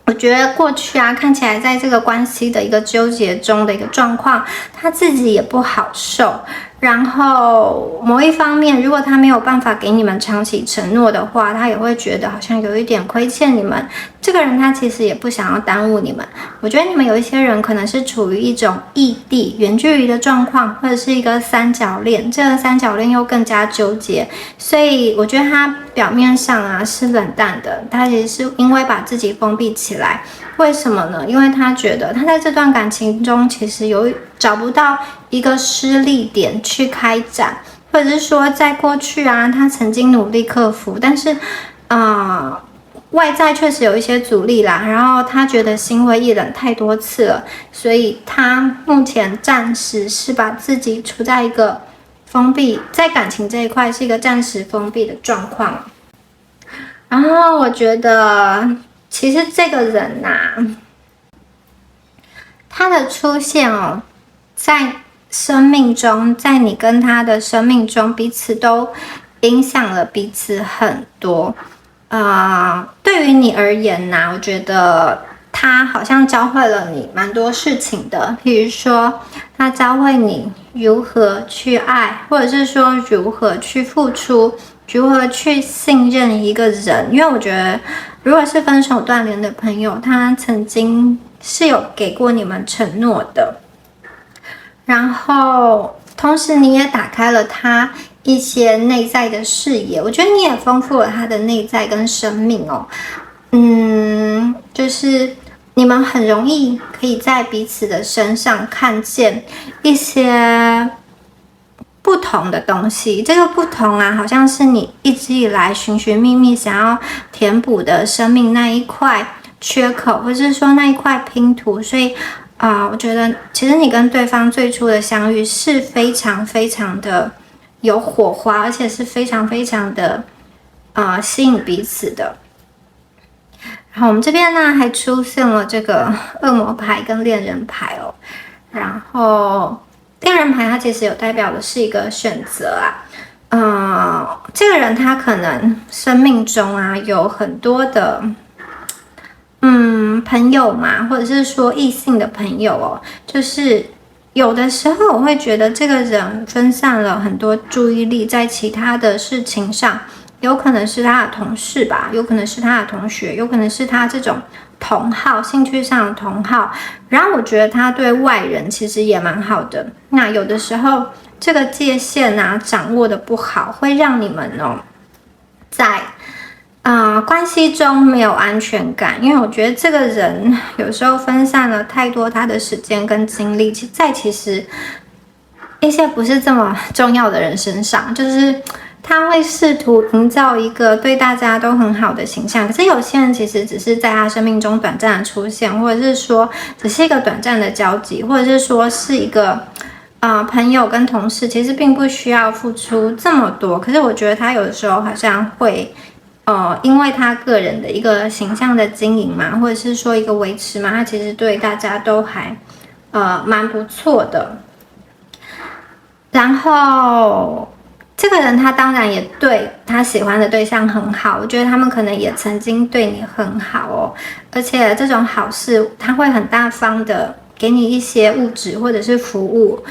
我觉得过去啊，看起来在这个关系的一个纠结中的一个状况，他自己也不好受。然后某一方面，如果他没有办法给你们长期承诺的话，他也会觉得好像有一点亏欠你们。这个人他其实也不想要耽误你们。我觉得你们有一些人可能是处于一种异地、远距离的状况，或者是一个三角恋，这个三角恋又更加纠结。所以我觉得他表面上啊是冷淡的，他其实是因为把自己封闭起来。为什么呢？因为他觉得他在这段感情中其实找不到一个施力点去开展，或者是说在过去啊，他曾经努力克服，但是外在确实有一些阻力啦，然后他觉得心灰意冷太多次了，所以他目前暂时是把自己处在一个封闭，在感情这一块是一个暂时封闭的状况。然后我觉得其实这个人他的出现哦，在生命中，在你跟他的生命中，彼此都影响了彼此很多。对于你而言我觉得他好像教会了你蛮多事情的，比如说他教会你如何去爱，或者是说如何去付出，如何去信任一个人。因为我觉得如果是分手断联的朋友，他曾经是有给过你们承诺的，然后同时你也打开了他一些内在的视野，我觉得你也丰富了他的内在跟生命哦。就是你们很容易可以在彼此的身上看见一些不同的东西，这个不同好像是你一直以来寻寻觅觅想要填补的生命那一块缺口，或是说那一块拼图。所以我觉得其实你跟对方最初的相遇是非常非常的有火花，而且是非常非常的吸引彼此的。然后我们这边呢还出现了这个恶魔牌跟恋人牌哦。然后恋人牌它其实有代表的是一个选择这个人他可能生命中有很多的朋友嘛，或者是说异性的朋友哦，就是有的时候我会觉得这个人分散了很多注意力在其他的事情上，有可能是他的同事吧，有可能是他的同学，有可能是他这种同好，兴趣上的同好。然后我觉得他对外人其实也蛮好的。那有的时候这个界限啊掌握的不好，会让你们在关系中没有安全感。因为我觉得这个人有时候分散了太多他的时间跟精力，其实一些不是这么重要的人身上，就是他会试图营造一个对大家都很好的形象，可是有些人其实只是在他生命中短暂的出现，或者是说只是一个短暂的交集，或者是说是一个朋友跟同事，其实并不需要付出这么多。可是我觉得他有的时候好像会因为他个人的一个形象的经营嘛，或者是说一个维持嘛，他其实对大家都还蛮不错的。然后这个人他当然也对他喜欢的对象很好，我觉得他们可能也曾经对你很好哦，而且这种好事他会很大方的给你一些物质或者是服务，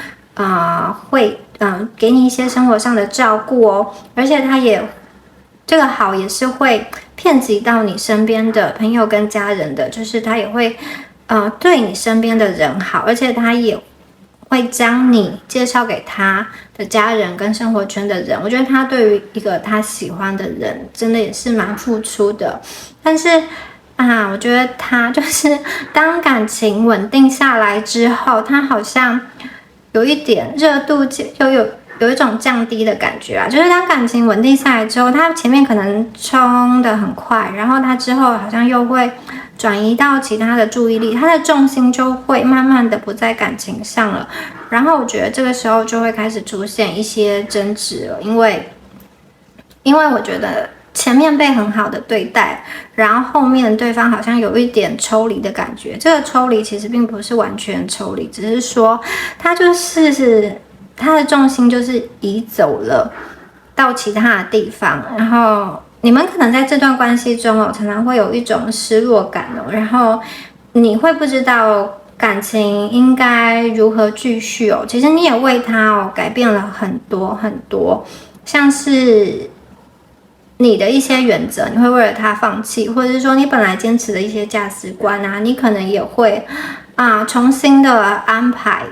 会给你一些生活上的照顾哦，而且他也这个好也是会遍及到你身边的朋友跟家人的，就是他也会对你身边的人好，而且他也会将你介绍给他的家人跟生活圈的人。我觉得他对于一个他喜欢的人真的也是蛮付出的。但是我觉得他就是当感情稳定下来之后，他好像有一点热度就有一种降低的感觉啊，就是当感情稳定下来之后，他前面可能冲得很快，然后他之后好像又会转移到其他的注意力，他的重心就会慢慢的不在感情上了。然后我觉得这个时候就会开始出现一些争执了，因为我觉得前面被很好的对待，然后后面对方好像有一点抽离的感觉。这个抽离其实并不是完全抽离，只是说他的重心就是移走了到其他的地方，然后你们可能在这段关系中常常会有一种失落感然后你会不知道感情应该如何继续其实你也为他改变了很多很多，像是你的一些原则，你会为了他放弃，或者是说你本来坚持的一些价值观你可能也会重新的安排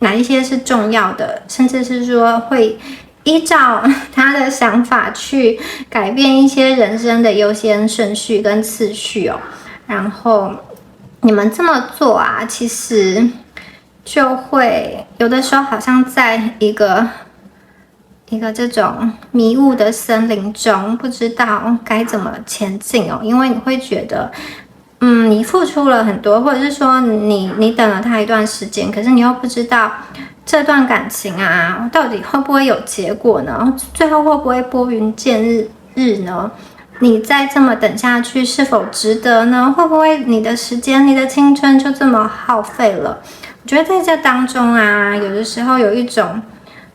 哪一些是重要的，甚至是说会依照他的想法去改变一些人生的优先顺序跟次序然后你们这么做其实就会有的时候好像在一个这种迷雾的森林中，不知道该怎么前进因为你会觉得你付出了很多，或者是说你等了他一段时间，可是你又不知道这段感情到底会不会有结果呢？最后会不会拨云见日呢？你再这么等下去是否值得呢？会不会你的时间你的青春就这么耗费了？我觉得在这当中有的时候有一种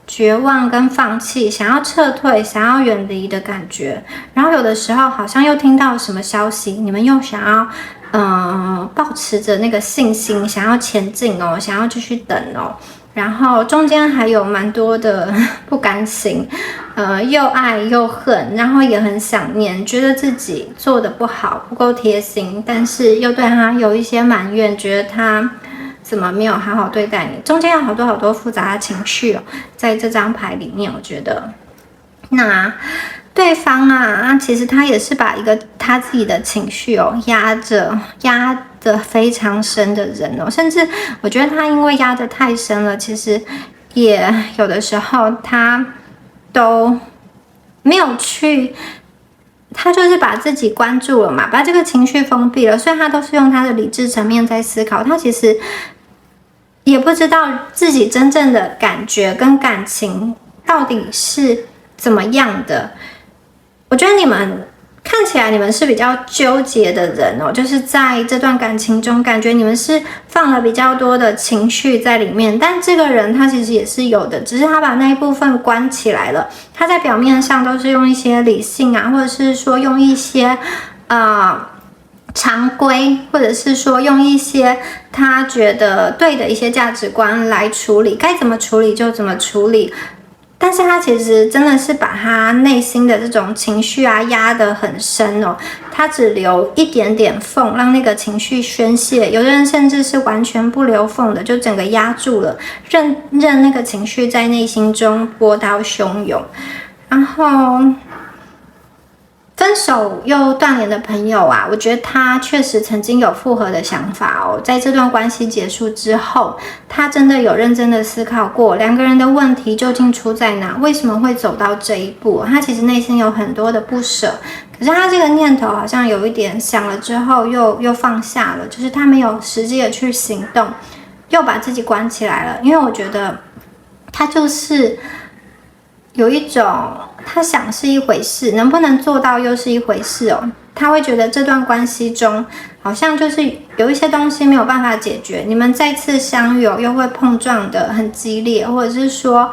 绝望跟放弃，想要撤退，想要远离的感觉。然后有的时候好像又听到什么消息，你们又想要抱持着那个信心，想要前进想要继续等然后中间还有蛮多的不甘心，又爱又恨，然后也很想念，觉得自己做的不好，不够贴心，但是又对他有一些埋怨，觉得他怎么没有好好对待你，中间有好多好多复杂的情绪在这张牌里面。我觉得那对方其实他也是把一个他自己的情绪压得非常深的人甚至我觉得他因为压得太深了，其实也有的时候他都没有去，他就是把自己关注了嘛，把这个情绪封闭了，所以他都是用他的理智层面在思考，他其实也不知道自己真正的感觉跟感情到底是怎么样的。我觉得你们看起来你们是比较纠结的人就是在这段感情中感觉你们是放了比较多的情绪在里面，但这个人他其实也是有的，只是他把那一部分关起来了，他在表面上都是用一些理性或者是说用一些常规，或者是说用一些他觉得对的一些价值观来处理，该怎么处理就怎么处理。但是他其实真的是把他内心的这种情绪啊压得很深哦，他只留一点点缝让那个情绪宣泄，有的人甚至是完全不留缝的，就整个压住了，任那个情绪在内心中波涛汹涌。然后分手又断联的朋友啊，我觉得他确实曾经有复合的想法哦。在这段关系结束之后，他真的有认真的思考过两个人的问题究竟出在哪，为什么会走到这一步。他其实内心有很多的不舍，可是他这个念头好像有一点想了之后又放下了，就是他没有实际的去行动，又把自己关起来了。因为我觉得他就是有一种他想是一回事，能不能做到又是一回事哦。他会觉得这段关系中好像就是有一些东西没有办法解决，你们再次相遇又会碰撞得很激烈，或者是说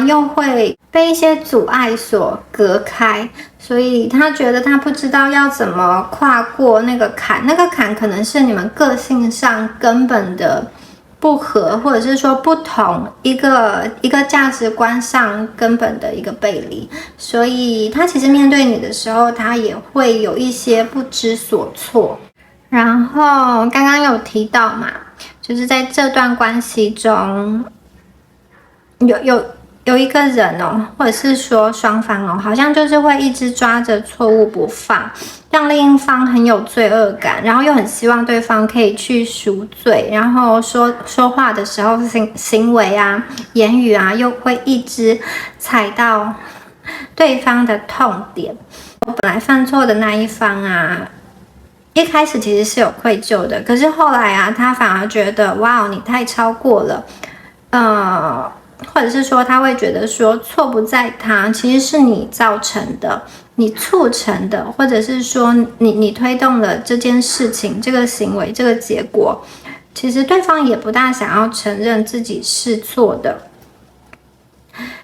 又会被一些阻碍所隔开，所以他觉得他不知道要怎么跨过那个坎，那个坎可能是你们个性上根本的不合，或者是说不同一个价值观上根本的一个背离，所以他其实面对你的时候，他也会有一些不知所措。然后刚刚有提到嘛，就是在这段关系中，有一个人哦，或者是说双方哦，好像就是会一直抓着错误不放，让另一方很有罪恶感，然后又很希望对方可以去赎罪，然后说话的时候行为啊、言语啊，又会一直踩到对方的痛点。我本来犯错的那一方啊，一开始其实是有愧疚的，可是后来啊，他反而觉得哇，你太超过了，或者是说他会觉得说错不在他，其实是你造成的，你促成的，或者是说你推动了这件事情、这个行为、这个结果，其实对方也不大想要承认自己是错的。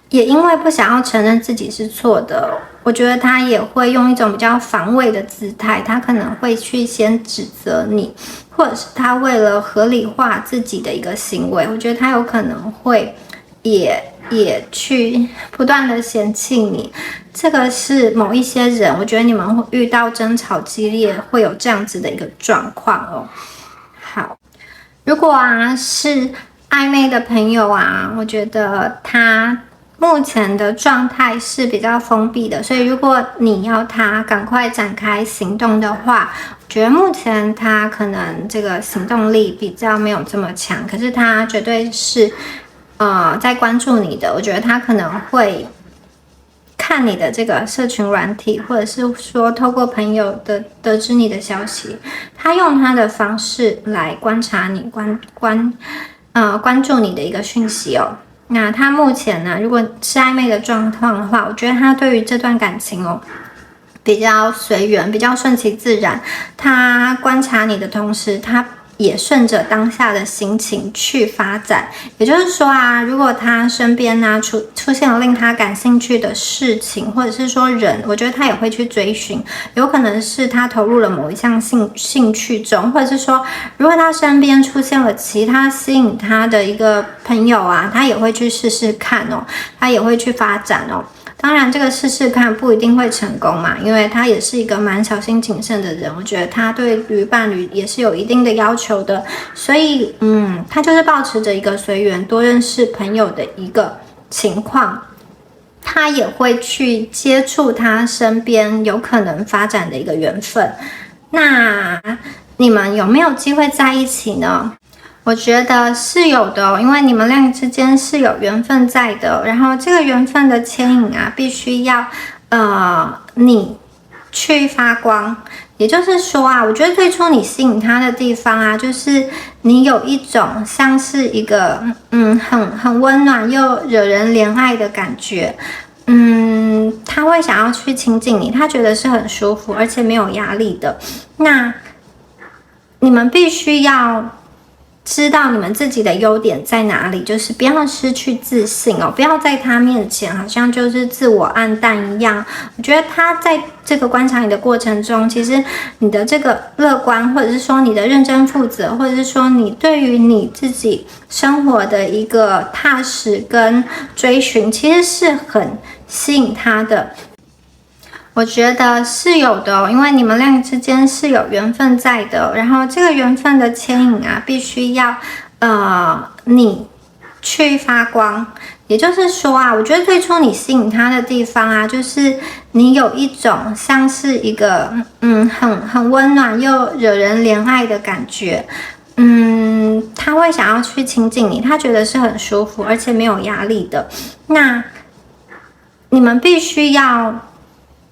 也因为不想要承认自己是错的，我觉得他也会用一种比较防卫的姿态，他可能会去先指责你，或者是他为了合理化自己的一个行为，我觉得他有可能会也去不断的嫌弃你。这个是某一些人，我觉得你们会遇到争吵激烈，会有这样子的一个状况哦。好，如果是暧昧的朋友啊，我觉得他目前的状态是比较封闭的，所以如果你要他赶快展开行动的话，我觉得目前他可能这个行动力比较没有这么强，可是他绝对是在关注你的。我觉得他可能会看你的这个社群软体，或者是说透过朋友得知你的消息，他用他的方式来观察你，关注你的一个讯息哦。那他目前呢，如果是暧昧的状况的话，我觉得他对于这段感情哦，比较随缘，比较顺其自然。他观察你的同时，他也顺着当下的心情去发展。也就是说如果他身边出现了令他感兴趣的事情，或者是说人，我觉得他也会去追寻。有可能是他投入了某一项兴趣中，或者是说如果他身边出现了其他吸引他的一个朋友他也会去试试看哦，他也会去发展哦。当然这个试试看不一定会成功嘛，因为他也是一个蛮小心谨慎的人，我觉得他对于伴侣也是有一定的要求的，所以他就是抱持着一个随缘多认识朋友的一个情况，他也会去接触他身边有可能发展的一个缘分。那你们有没有机会在一起呢？我觉得是有的哦，因为你们两个之间是有缘分在的，然后这个缘分的牵引必须要你去发光。也就是说我觉得最初你吸引他的地方就是你有一种像是一个很温暖又惹人怜爱的感觉。他会想要去亲近你，他觉得是很舒服而且没有压力的。那你们必须要知道你们自己的优点在哪里，就是不要失去自信哦，不要在他面前好像就是自我暗淡一样。我觉得他在这个观察你的过程中，其实你的这个乐观，或者是说你的认真负责，或者是说你对于你自己生活的一个踏实跟追寻，其实是很吸引他的。我觉得是有的哦，因为你们两个之间是有缘分在的，然后这个缘分的牵引啊，必须要你去发光。也就是说啊，我觉得最初你吸引他的地方啊，就是你有一种像是一个很温暖又惹人怜爱的感觉。他会想要去亲近你，他觉得是很舒服而且没有压力的。那你们必须要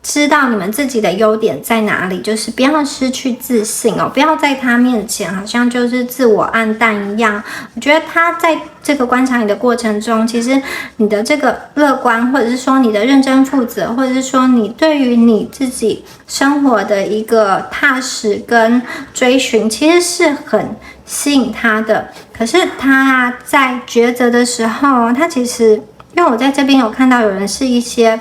知道你们自己的优点在哪里，就是不要失去自信哦，不要在他面前好像就是自我暗淡一样。我觉得他在这个观察你的过程中，其实你的这个乐观，或者是说你的认真负责，或者是说你对于你自己生活的一个踏实跟追寻，其实是很吸引他的。可是他在抉择的时候，他其实因为我在这边有看到有人是一些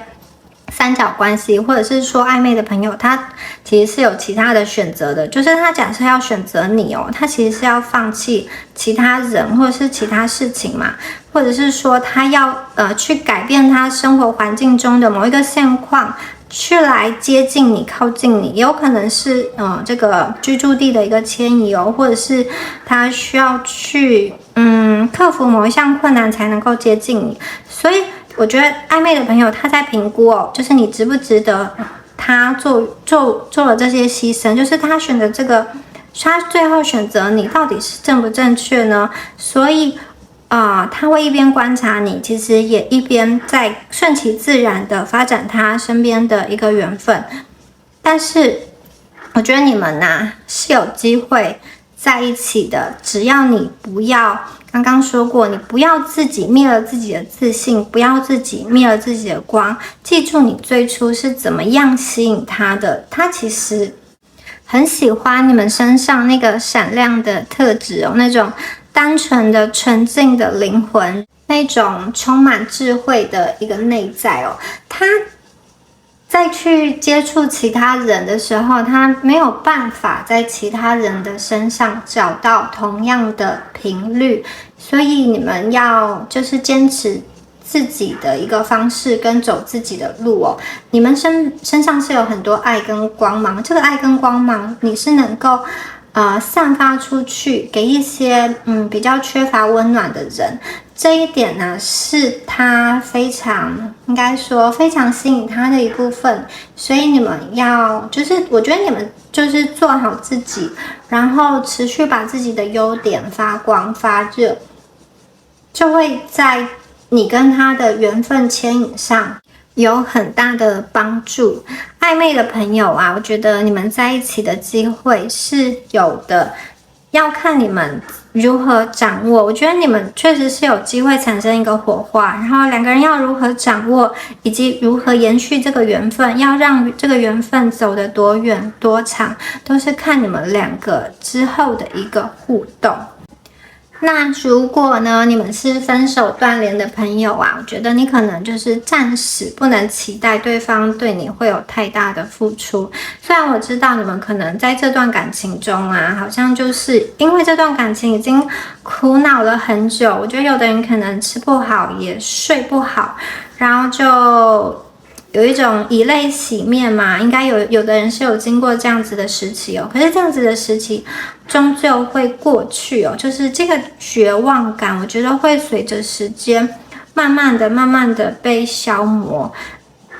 三角关系，或者是说暧昧的朋友，他其实是有其他的选择的，就是他假设要选择你哦，他其实是要放弃其他人或者是其他事情嘛，或者是说他要去改变他生活环境中的某一个现况，去来接近你、靠近你，也有可能是这个居住地的一个迁移哦，或者是他需要去克服某一项困难才能够接近你，所以我觉得暧昧的朋友他在评估哦，就是你值不值得他做了这些牺牲，就是他选择这个，他最后选择你到底是正不正确呢？所以他会一边观察你，其实也一边在顺其自然的发展他身边的一个缘分。但是我觉得你们是有机会在一起的，只要你不要刚刚说过，你不要自己灭了自己的自信，不要自己灭了自己的光。记住你最初是怎么样吸引他的，他其实很喜欢你们身上那个闪亮的特质哦，那种单纯的纯净的灵魂，那种充满智慧的一个内在哦。他在去接触其他人的时候，他没有办法在其他人的身上找到同样的频率，所以你们要就是坚持自己的一个方式跟走自己的路哦。你们身上是有很多爱跟光芒，这个爱跟光芒你是能够散发出去给一些比较缺乏温暖的人。这一点呢，是他应该说非常吸引他的一部分，所以你们要我觉得你们就是做好自己，然后持续把自己的优点发光发热，就会在你跟他的缘分牵引上有很大的帮助。暧昧的朋友啊，我觉得你们在一起的机会是有的，要看你们如何掌握。我觉得你们确实是有机会产生一个火花，然后两个人要如何掌握，以及如何延续这个缘分，要让这个缘分走得多远多长，都是看你们两个之后的一个互动。那如果呢，你们是分手断联的朋友啊，我觉得你可能就是暂时不能期待对方对你会有太大的付出。虽然我知道你们可能在这段感情中啊，好像就是因为这段感情已经苦恼了很久，我觉得有的人可能吃不好也睡不好，然后就有一种以泪洗面嘛，应该有的人是有经过这样子的时期哦。可是这样子的时期终究会过去哦，就是这个绝望感，我觉得会随着时间慢慢的被消磨。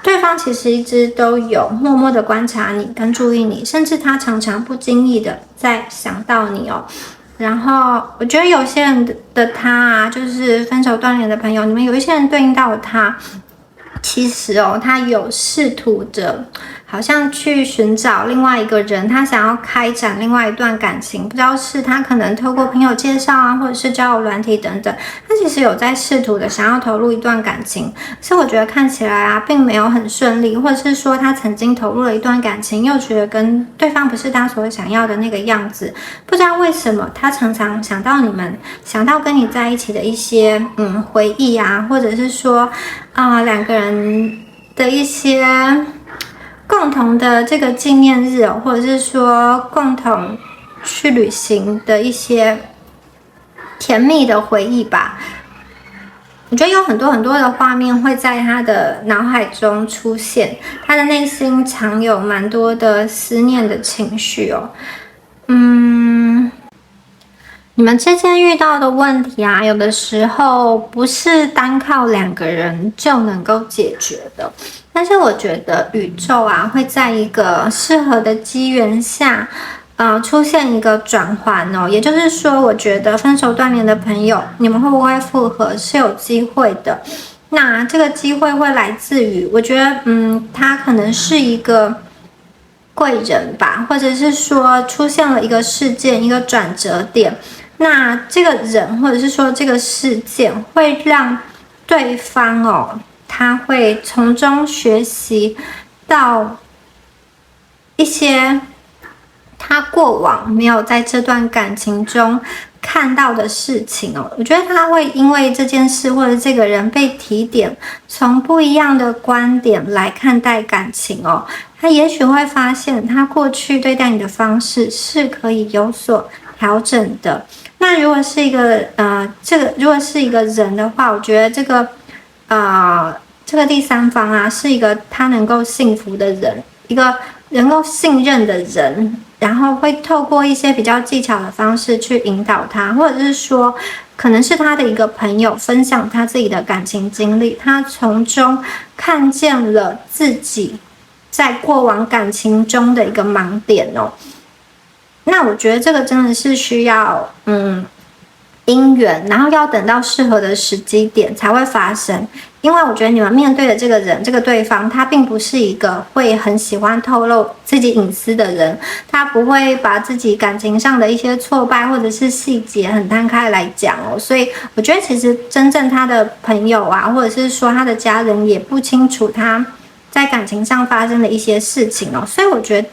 对方其实一直都有默默的观察你跟注意你，甚至他常常不经意的在想到你哦。然后我觉得有些人的他啊，就是分手断联的朋友，你们有一些人对应到他，其实他有试图着好像去寻找另外一个人，他想要开展另外一段感情，不知道是他可能透过朋友介绍啊，或者是交友软体等等，他其实有在试图的想要投入一段感情，所以我觉得看起来啊，并没有很顺利，或者是说他曾经投入了一段感情，又觉得跟对方不是他所想要的那个样子，不知道为什么他常常想到你们，想到跟你在一起的一些回忆啊，或者是说两个人的一些共同的这个纪念日哦，或者是说共同去旅行的一些甜蜜的回忆吧。我觉得有很多很多的画面会在他的脑海中出现，他的内心藏有蛮多的思念的情绪哦。你们之间遇到的问题啊，有的时候不是单靠两个人就能够解决的。但是我觉得宇宙啊，会在一个适合的机缘下，出现一个转换哦。也就是说，我觉得分手断联的朋友，你们会不会复合是有机会的。那这个机会会来自于，我觉得，他可能是一个贵人吧，或者是说出现了一个事件，一个转折点。那这个人或者是说这个事件会让对方哦，他会从中学习到一些他过往没有在这段感情中看到的事情哦。我觉得他会因为这件事或者这个人被提点，从不一样的观点来看待感情哦。他也许会发现他过去对待你的方式是可以有所调整的。那如果是一个如果是一个人的话，我觉得这个第三方啊，是一个他能够幸福的人，一个能够信任的人，然后会透过一些比较技巧的方式去引导他，或者是说可能是他的一个朋友分享他自己的感情经历，他从中看见了自己在过往感情中的一个盲点哦。那我觉得这个真的是需要因缘，然后要等到适合的时机点才会发生。因为我觉得你们面对的这个人，这个对方，他并不是一个会很喜欢透露自己隐私的人，他不会把自己感情上的一些挫败或者是细节很摊开来讲哦。所以我觉得其实真正他的朋友啊，或者是说他的家人也不清楚他在感情上发生的一些事情哦。所以我觉得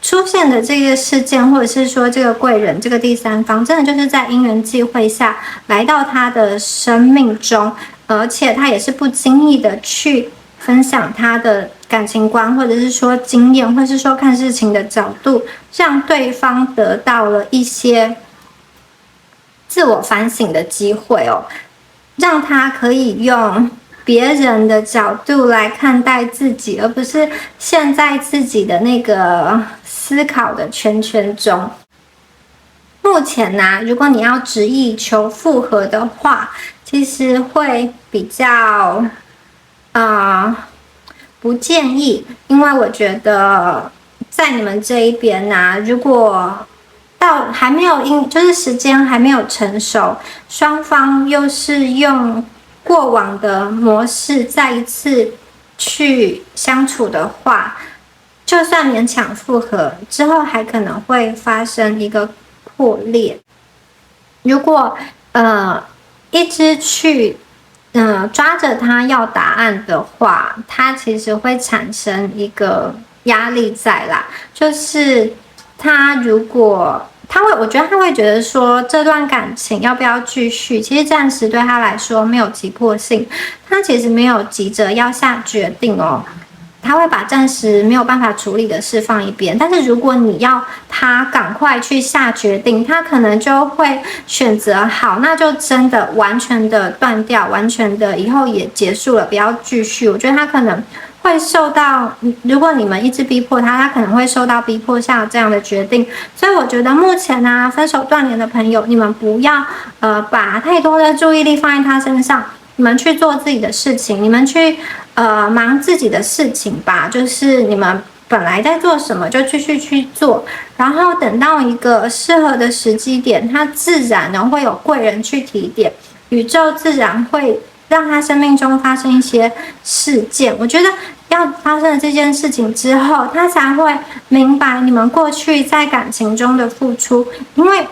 出现的这个事件，或者是说这个贵人，这个第三方，真的就是在因缘际会下来到他的生命中，而且他也是不经意的去分享他的感情观，或者是说经验，或者是说看事情的角度，让对方得到了一些自我反省的机会哦，让他可以用别人的角度来看待自己，而不是陷在自己的那个思考的圈圈中。目前呢，如果你要执意求复合的话，其实会比较不建议，因为我觉得在你们这一边呢，如果到还没有就是时间还没有成熟，双方又是用过往的模式再一次去相处的话，就算勉强复合之后，还可能会发生一个破裂。如果一直去抓着他要答案的话，他其实会产生一个压力在啦，就是他如果我觉得他会觉得说这段感情要不要继续，其实暂时对他来说没有急迫性，他其实没有急着要下决定哦，他会把暂时没有办法处理的事放一边。但是如果你要他赶快去下决定，他可能就会选择好，那就真的完全的断掉，完全的以后也结束了，不要继续。我觉得他可能会受到，如果你们一直逼迫他，他可能会受到逼迫下这样的决定。所以我觉得目前呢，分手断联的朋友，你们不要把太多的注意力放在他身上，你们去做自己的事情，你们去忙自己的事情吧。就是你们本来在做什么就继续去做，然后等到一个适合的时机点，他自然呢会有贵人去提点，宇宙自然会让他生命中发生一些事件。我觉得要发生了这件事情之后，他才会明白你们过去在感情中的付出，因为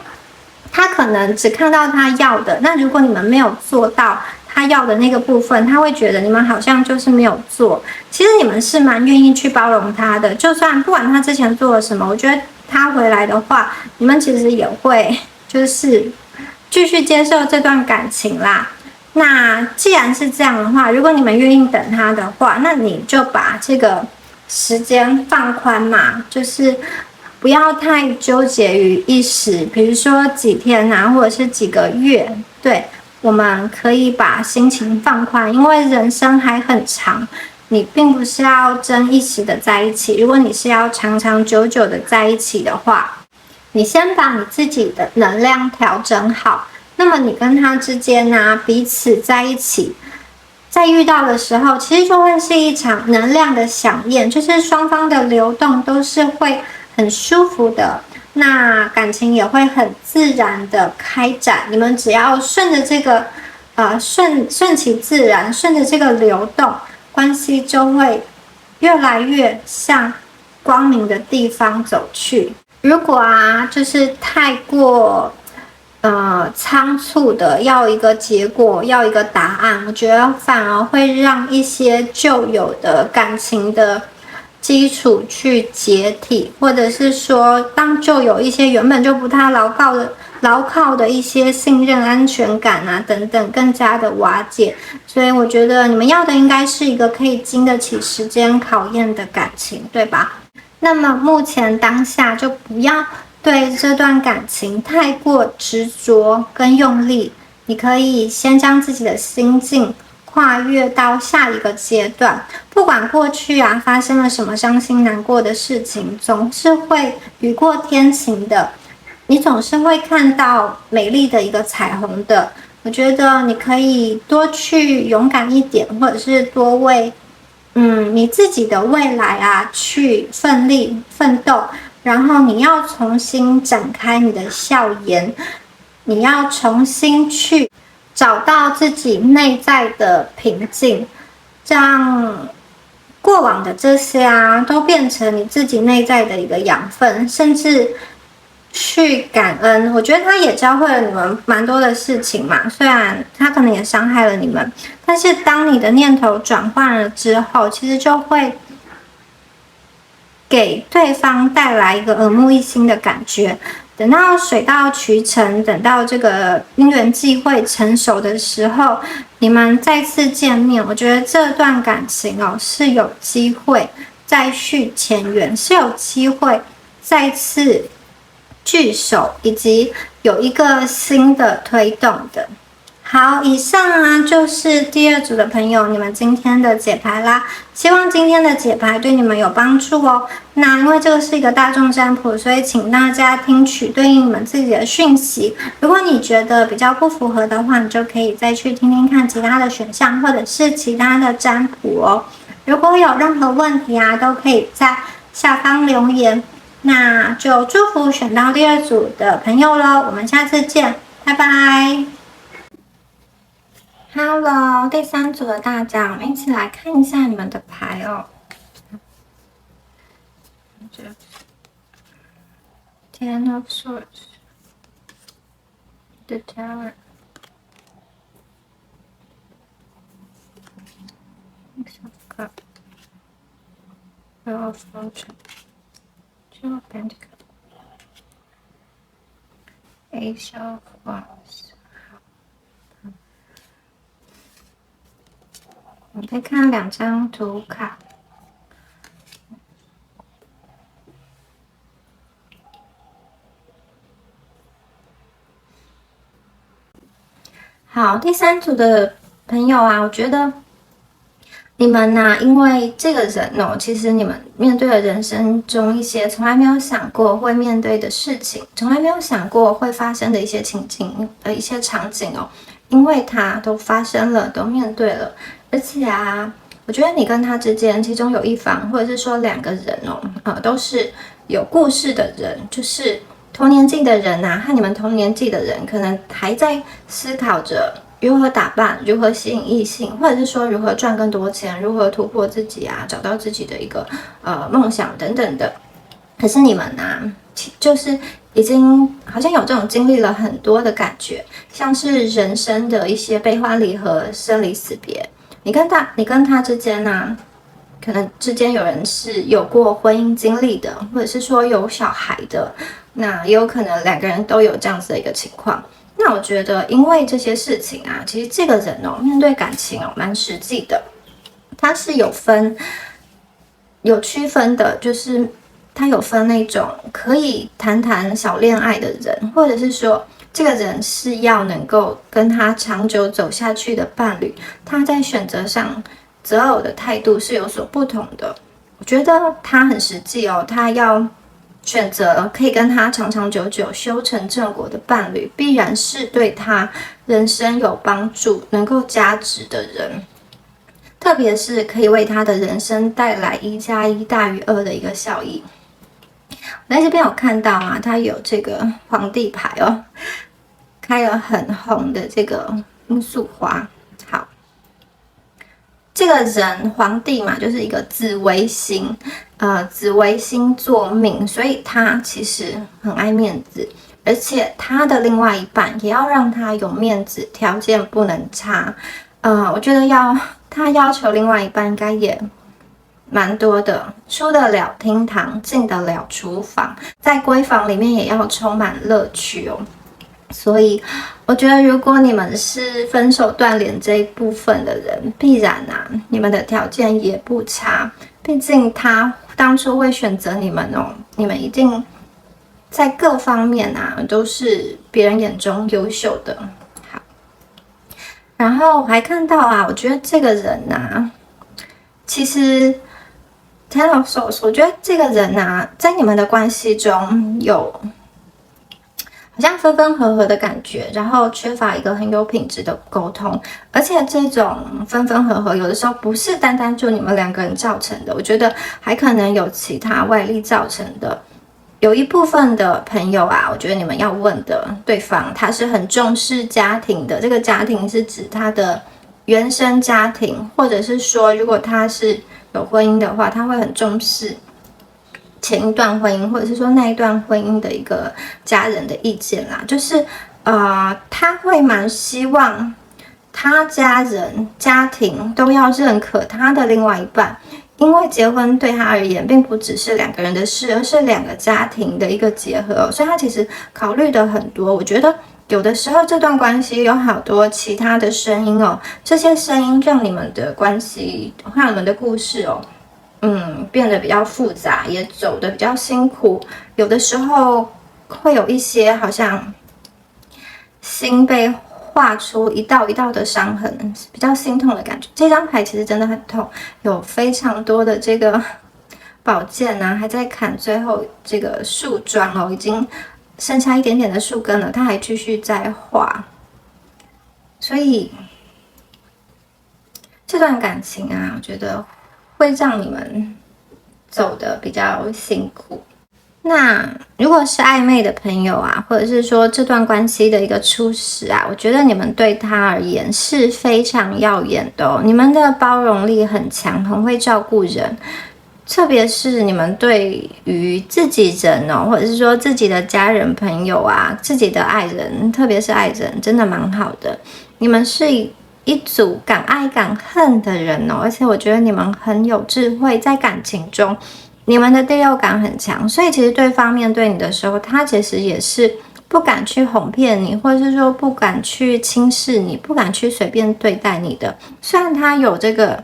他可能只看到他要的，那如果你们没有做到他要的那个部分，他会觉得你们好像就是没有做。其实你们是蛮愿意去包容他的，就算不管他之前做了什么，我觉得他回来的话，你们其实也会就是继续接受这段感情啦。那既然是这样的话，如果你们愿意等他的话，那你就把这个时间放宽嘛，就是不要太纠结于一时，比如说几天啊，或者是几个月。对，我们可以把心情放宽，因为人生还很长，你并不是要争一时的在一起。如果你是要长长久久的在一起的话，你先把你自己的能量调整好。那么你跟他之间呢，彼此在一起，在遇到的时候，其实就会是一场能量的响应，就是双方的流动都是会很舒服的，那感情也会很自然的开展。你们只要顺着这个顺其自然，顺着这个流动，关系就会越来越向光明的地方走去。如果就是太过仓促的要一个结果，要一个答案，我觉得反而会让一些旧有的感情的基础去解体，或者是说当就有一些原本就不太牢靠的一些信任、安全感啊等等更加的瓦解。所以我觉得你们要的应该是一个可以经得起时间考验的感情，对吧？那么目前当下就不要对这段感情太过执着跟用力，你可以先将自己的心境跨越到下一个阶段。不管过去发生了什么伤心难过的事情，总是会雨过天晴的，你总是会看到美丽的一个彩虹的。我觉得你可以多去勇敢一点，或者是多为你自己的未来去奋力奋斗。然后你要重新展开你的笑颜，你要重新去找到自己内在的平静，这样过往的这些都变成你自己内在的一个养分，甚至去感恩。我觉得他也教会了你们蛮多的事情嘛，虽然他可能也伤害了你们，但是当你的念头转换了之后，其实就会给对方带来一个耳目一新的感觉。等到水到渠成，等到这个因缘际会成熟的时候，你们再次见面，我觉得这段感情是有机会再续前缘，是有机会再次聚首，以及有一个新的推动的。好，以上就是第二组的朋友你们今天的解牌啦，希望今天的解牌对你们有帮助哦。那因为这个是一个大众占卜，所以请大家听取对应你们自己的讯息。如果你觉得比较不符合的话，你就可以再去听听看其他的选项，或者是其他的占卜哦。如果有任何问题都可以在下方留言。那就祝福选到第二组的朋友咯，我们下次见，拜拜。Hello， 第三组的大家，我们一起来看一下你们的牌哦。Ten of Swords， The Tower， Six of Cups， Wheel of Fortune， Two of Pentacles， Ace of Wands。你可以看两张图卡。好，第三组的朋友我觉得你们因为这个人其实你们面对了人生中一些从来没有想过会面对的事情，从来没有想过会发生的一些情境的一些场景因为它都发生了，都面对了。而且我觉得你跟他之间，其中有一方或者是说两个人都是有故事的人，就是同年纪的人和你们同年纪的人，可能还在思考着如何打扮，如何吸引异性，或者是说如何赚更多钱，如何突破自己啊，找到自己的一个梦想等等的。可是你们啊，就是已经好像有这种经历了很多的感觉，像是人生的一些悲欢离合、生离死别。你跟他之间啊，可能之间有人是有过婚姻经历的，或者是说有小孩的，那也有可能两个人都有这样子的一个情况。那我觉得，因为这些事情啊，其实这个人哦，面对感情哦，蛮实际的，他是有区分的，就是他有分那种可以谈谈小恋爱的人，或者是说这个人是要能够跟他长久走下去的伴侣，他在选择上择偶的态度是有所不同的。我觉得他很实际哦，他要选择可以跟他长长久久修成正果的伴侣，必然是对他人生有帮助、能够加值的人，特别是可以为他的人生带来1+1大于2的一个效益。我在这边有看到啊，他有这个皇帝牌哦，开了很红的这个罂粟花。好，这个人皇帝嘛，就是一个紫微星，紫微星坐命，所以他其实很爱面子，而且他的另外一半也要让他有面子，条件不能差。我觉得他要求另外一半应该也蛮多的，出得了厅堂，进得了厨房，在闺房里面也要充满乐趣哦。所以我觉得，如果你们是分手断联这一部分的人，必然啊，你们的条件也不差。毕竟他当初会选择你们哦，你们一定在各方面啊都是别人眼中优秀的。好，然后我还看到啊，我觉得这个人啊，其实 Ten of Swords， 我觉得这个人啊，在你们的关系中有好像分分合合的感觉，然后缺乏一个很有品质的沟通，而且这种分分合合有的时候不是单单就你们两个人造成的，我觉得还可能有其他外力造成的。有一部分的朋友啊，我觉得你们要问的对方，他是很重视家庭的，这个家庭是指他的原生家庭，或者是说如果他是有婚姻的话，他会很重视前一段婚姻，或者是说那一段婚姻的一个家人的意见啦，就是他会蛮希望他家庭都要认可他的另外一半，因为结婚对他而言并不只是两个人的事，而是两个家庭的一个结合，所以他其实考虑的很多。我觉得有的时候这段关系有好多其他的声音哦，这些声音让你们的关系，让你们的故事哦，变得比较复杂，也走得比较辛苦。有的时候会有一些好像心被画出一道一道的伤痕，比较心痛的感觉。这张牌其实真的很痛，有非常多的这个宝剑啊，还在砍最后这个树桩哦，已经剩下一点点的树根了，他还继续在画。所以这段感情啊，我觉得会让你们走得比较辛苦。那如果是暧昧的朋友啊，或者是说这段关系的一个初始啊，我觉得你们对他而言是非常耀眼的哦。你们的包容力很强，很会照顾人，特别是你们对于自己人哦，或者是说自己的家人朋友啊，自己的爱人，特别是爱人，真的蛮好的。你们是一组敢爱敢恨的人哦，而且我觉得你们很有智慧，在感情中你们的第六感很强，所以其实对方面对你的时候，他其实也是不敢去哄骗你，或者是说不敢去轻视你，不敢去随便对待你的。虽然他有这个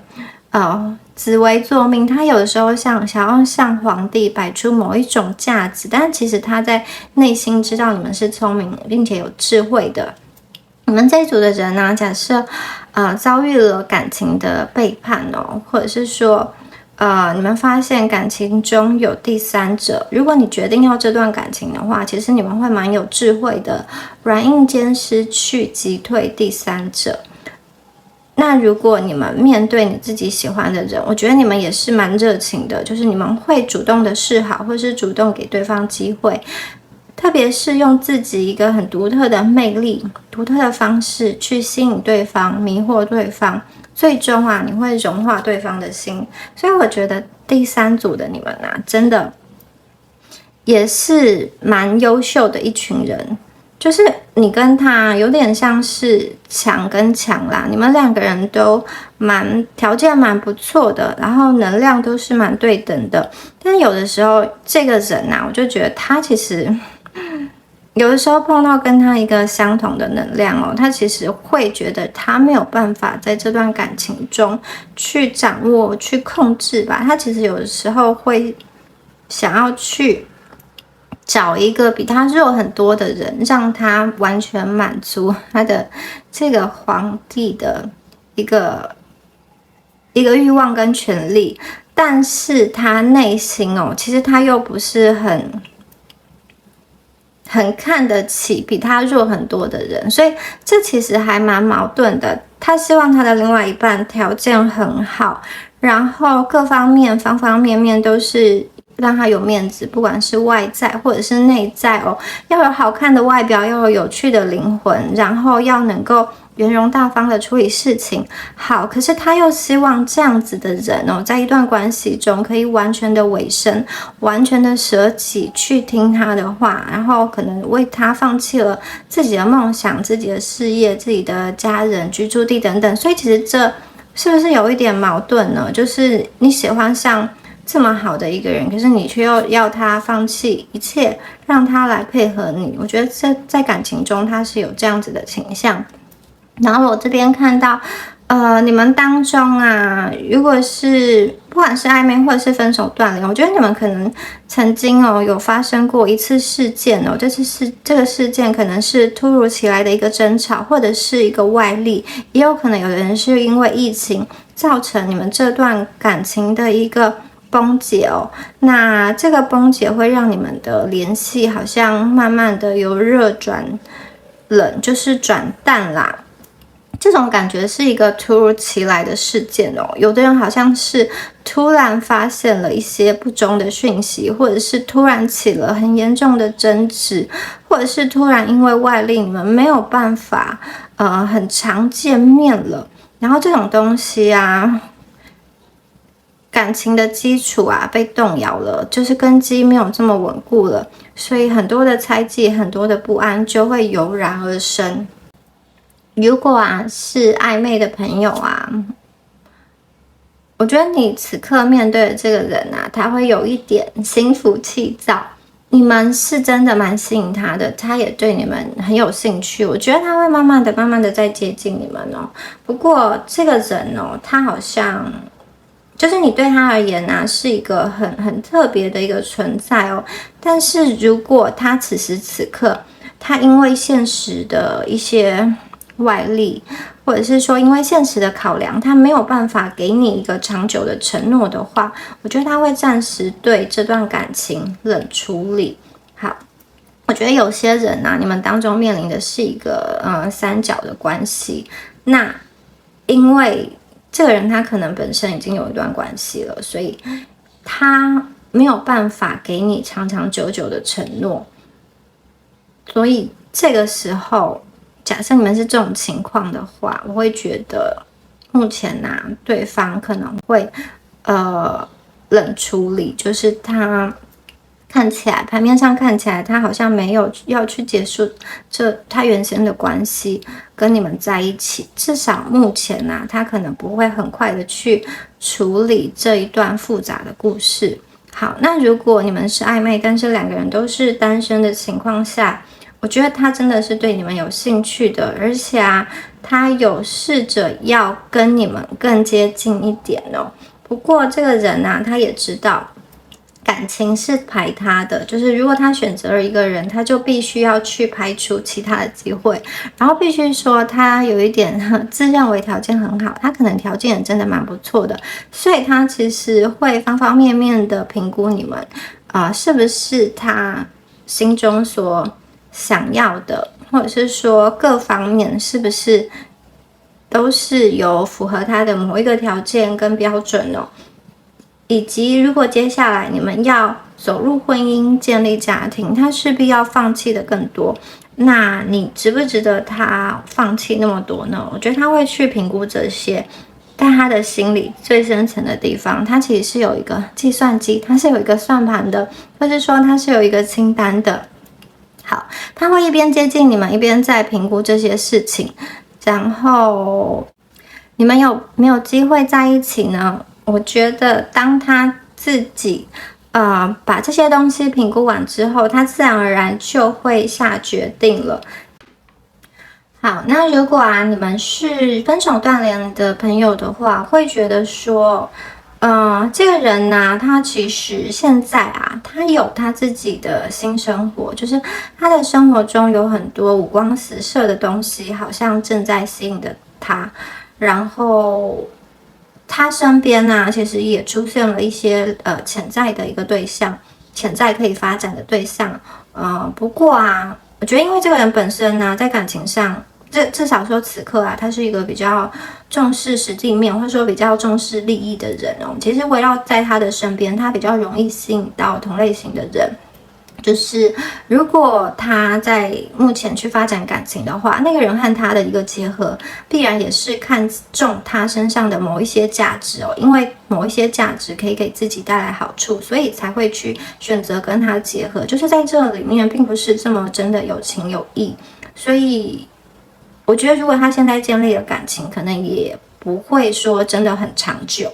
紫微坐命，他有的时候想要向皇帝摆出某一种架子，但其实他在内心知道你们是聪明并且有智慧的。你们这一组的人呢，假设遭遇了感情的背叛哦，或者是说你们发现感情中有第三者，如果你决定要这段感情的话，其实你们会蛮有智慧的，软硬兼施去击退第三者。那如果你们面对你自己喜欢的人，我觉得你们也是蛮热情的，就是你们会主动的示好，或是主动给对方机会，特别是用自己一个很独特的魅力、独特的方式去吸引对方、迷惑对方，最终啊，你会融化对方的心。所以我觉得第3组的你们啊，真的也是蛮优秀的一群人。就是你跟他有点像是强跟强啦，你们2个人都条件蛮不错的，然后能量都是蛮对等的。但是有的时候这个人啊，我就觉得他其实有的时候碰到跟他一个相同的能量哦，他其实会觉得他没有办法在这段感情中去掌握、去控制吧。他其实有的时候会想要去找一个比他弱很多的人，让他完全满足他的这个皇帝的一个欲望跟权利，但是他内心哦，其实他又不是很看得起比他弱很多的人，所以这其实还蛮矛盾的。他希望他的另外一半条件很好，然后各方面方方面面都是让他有面子，不管是外在或者是内在哦，要有好看的外表，要有有趣的灵魂，然后要能够圆融大方的处理事情。好，可是他又希望这样子的人哦，在一段关系中可以完全的委身，完全的舍己，去听他的话，然后可能为他放弃了自己的梦想、自己的事业、自己的家人、居住地等等。所以其实这是不是有一点矛盾呢？就是你喜欢上这么好的一个人，可是你却又要他放弃一切，让他来配合你。我觉得在感情中他是有这样子的倾向。然后我这边看到你们当中啊，如果是不管是暧昧或者是分手断联，我觉得你们可能曾经有发生过一次事件哦，这个事件可能是突如其来的一个争吵，或者是一个外力，也有可能有的人是因为疫情造成你们这段感情的一个崩解哦。那这个崩解会让你们的联系好像慢慢的由热转冷，就是转淡啦。这种感觉是一个突如其来的事件哦，有的人好像是突然发现了一些不忠的讯息，或者是突然起了很严重的争执，或者是突然因为外力你们没有办法很常见面了，然后这种东西啊，感情的基础啊被动摇了，就是根基没有这么稳固了，所以很多的猜忌、很多的不安就会油然而生。如果啊是暧昧的朋友啊，我觉得你此刻面对的这个人啊，他会有一点心浮气躁，你们是真的蛮吸引他的，他也对你们很有兴趣，我觉得他会慢慢的在接近你们哦。不过这个人哦，他好像就是你对他而言啊，是一个很特别的一个存在哦。但是如果他此时此刻，他因为现实的一些外力，或者是说因为现实的考量，他没有办法给你一个长久的承诺的话，我觉得他会暂时对这段感情冷处理。好，我觉得有些人啊，你们当中面临的是一个三角的关系，那因为这个人他可能本身已经有一段关系了，所以他没有办法给你长长久久的承诺，所以这个时候假设你们是这种情况的话，我会觉得目前啊，对方可能会冷处理，就是他看起来牌面上看起来他好像没有要去结束他原先的关系跟你们在一起，至少目前啊，他可能不会很快的去处理这一段复杂的故事。好，那如果你们是暧昧，但是2个人都是单身的情况下，我觉得他真的是对你们有兴趣的，而且啊，他有试着要跟你们更接近一点哦。不过这个人啊，他也知道感情是排他的，就是如果他选择了一个人，他就必须要去排除其他的机会，然后必须说他有一点自认为条件很好，他可能条件也真的蛮不错的，所以他其实会方方面面的评估你们是不是他心中所想要的，或者是说各方面是不是都是有符合他的某一个条件跟标准哦。以及如果接下来你们要走入婚姻、建立家庭，他势必要放弃的更多。那你值不值得他放弃那么多呢？我觉得他会去评估这些，但他的心里最深层的地方，他其实是有一个计算机，他是有一个算盘的，或是说他是有一个清单的。好，他会一边接近你们，一边在评估这些事情。然后你们有没有机会在一起呢？我觉得当他自己把这些东西评估完之后，他自然而然就会下决定了。好，那如果你们是分手断联的朋友的话，会觉得说这个人呢，他其实现在他有他自己的新生活，就是他的生活中有很多五光十色的东西，好像正在吸引着他。然后他身边其实也出现了一些潜在的一个对象，潜在可以发展的对象。不过我觉得因为这个人本身在感情上，至少说此刻他是一个比较重视实际面，或者说比较重视利益的人其实围绕在他的身边，他比较容易吸引到同类型的人。就是如果他在目前去发展感情的话，那个人和他的一个结合，必然也是看重他身上的某一些价值因为某一些价值可以给自己带来好处，所以才会去选择跟他结合。就是在这里面，并不是这么真的有情有义，所以我觉得如果他现在建立了感情，可能也不会说真的很长久。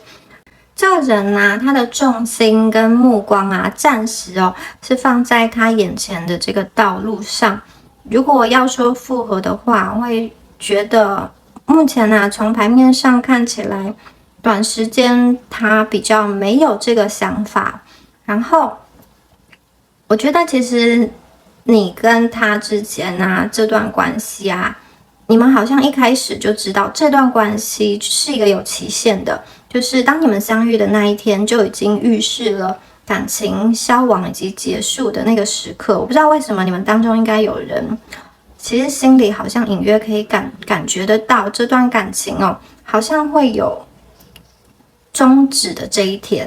这个人他的重心跟目光暂时是放在他眼前的这个道路上。如果要说复合的话，我会觉得目前从牌面上看起来，短时间他比较没有这个想法。然后我觉得其实你跟他之间这段关系你们好像一开始就知道这段关系是一个有期限的，就是当你们相遇的那一天就已经预示了感情消亡以及结束的那个时刻。我不知道为什么你们当中应该有人其实心里好像隐约可以感觉得到这段感情好像会有终止的这一天。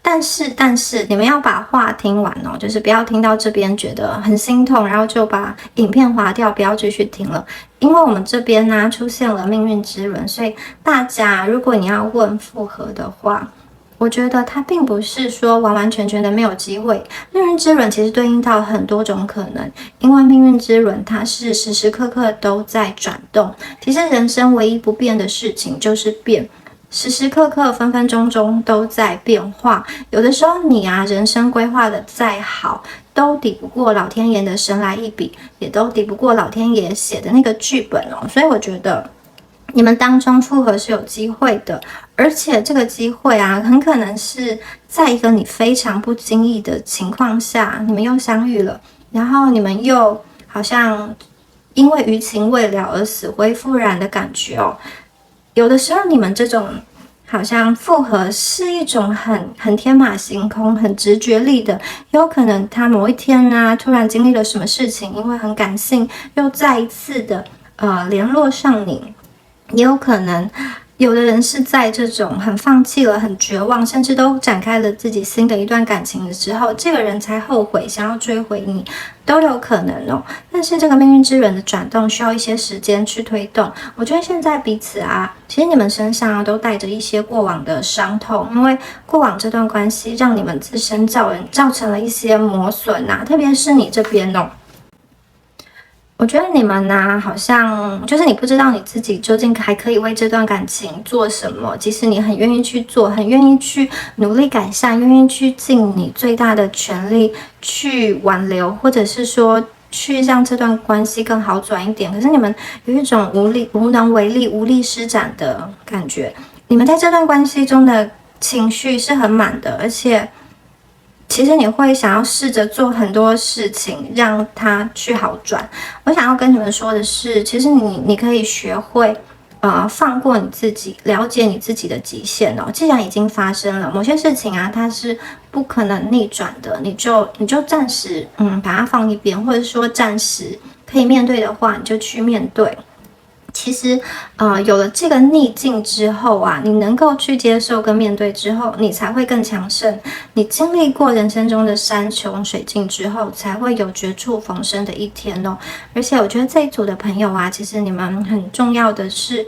但是你们要把话听完就是不要听到这边觉得很心痛，然后就把影片划掉，不要继续听了。因为我们这边出现了命运之轮，所以大家如果你要问复合的话，我觉得它并不是说完完全全的没有机会。命运之轮其实对应到很多种可能，因为命运之轮它是时时刻刻都在转动。其实人生唯一不变的事情就是变，时时刻刻分分钟钟都在变化。有的时候你人生规划的再好，都抵不过老天爷的神来一笔，也都抵不过老天爷写的那个剧本所以我觉得你们当中复合是有机会的，而且这个机会很可能是在一个你非常不经意的情况下，你们又相遇了，然后你们又好像因为余情未了而死灰复燃的感觉有的时候你们这种好像复合是一种很天马行空、很直觉力的，有可能他某一天突然经历了什么事情，因为很感性，又再一次的联络上你。也有可能有的人是在这种很放弃了、很绝望，甚至都展开了自己新的一段感情的时候，这个人才后悔想要追回你，都有可能但是这个命运之轮的转动需要一些时间去推动。我觉得现在彼此其实你们身上都带着一些过往的伤痛，因为过往这段关系让你们自身造成了一些磨损特别是你这边我觉得你们好像就是你不知道你自己究竟还可以为这段感情做什么。即使你很愿意去做，很愿意去努力改善，愿意去尽你最大的全力去挽留，或者是说去让这段关系更好转一点，可是你们有一种无能为力、无力施展的感觉。你们在这段关系中的情绪是很满的，而且其实你会想要试着做很多事情让它去好转。我想要跟你们说的是，其实你可以学会放过你自己，了解你自己的极限既然已经发生了某些事情它是不可能逆转的，你就暂时把它放一边，或者说暂时可以面对的话，你就去面对。其实，有了这个逆境之后啊，你能够去接受跟面对之后，你才会更强盛。你经历过人生中的山穷水尽之后，才会有绝处逢生的一天哦。而且我觉得这一组的朋友啊，其实你们很重要的是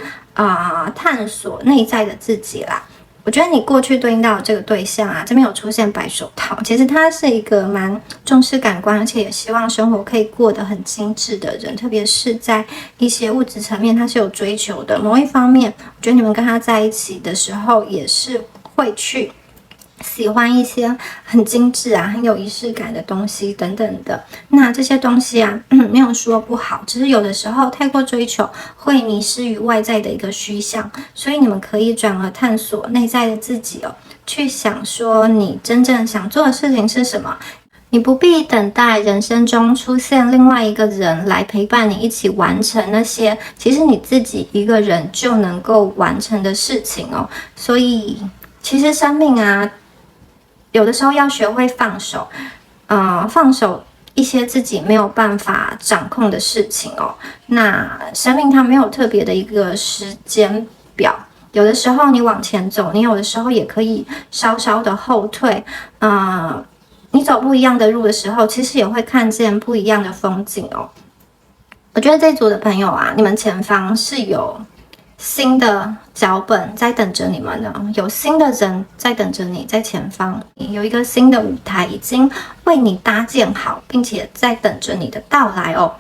探索内在的自己啦。我觉得你过去对应到的这个对象啊，这边有出现白手套，其实他是一个蛮重视感官，而且也希望生活可以过得很精致的人，特别是在一些物质层面他是有追求的。某一方面，我觉得你们跟他在一起的时候，也是会去喜欢一些很精致啊、很有仪式感的东西等等的。那这些东西啊，没有说不好，只是有的时候太过追求会迷失于外在的一个虚像，所以你们可以转而探索内在的自己哦，去想说你真正想做的事情是什么。你不必等待人生中出现另外一个人来陪伴你一起完成那些其实你自己一个人就能够完成的事情哦。所以其实生命啊，有的时候要学会放手，放手一些自己没有办法掌控的事情哦。那生命它没有特别的一个时间表，有的时候你往前走，你有的时候也可以稍稍的后退。你走不一样的路的时候，其实也会看见不一样的风景哦。我觉得这组的朋友啊，你们前方是有新的脚本在等着你们的，有新的人在等着你，在前方有一个新的舞台已经为你搭建好，并且在等着你的到来哦。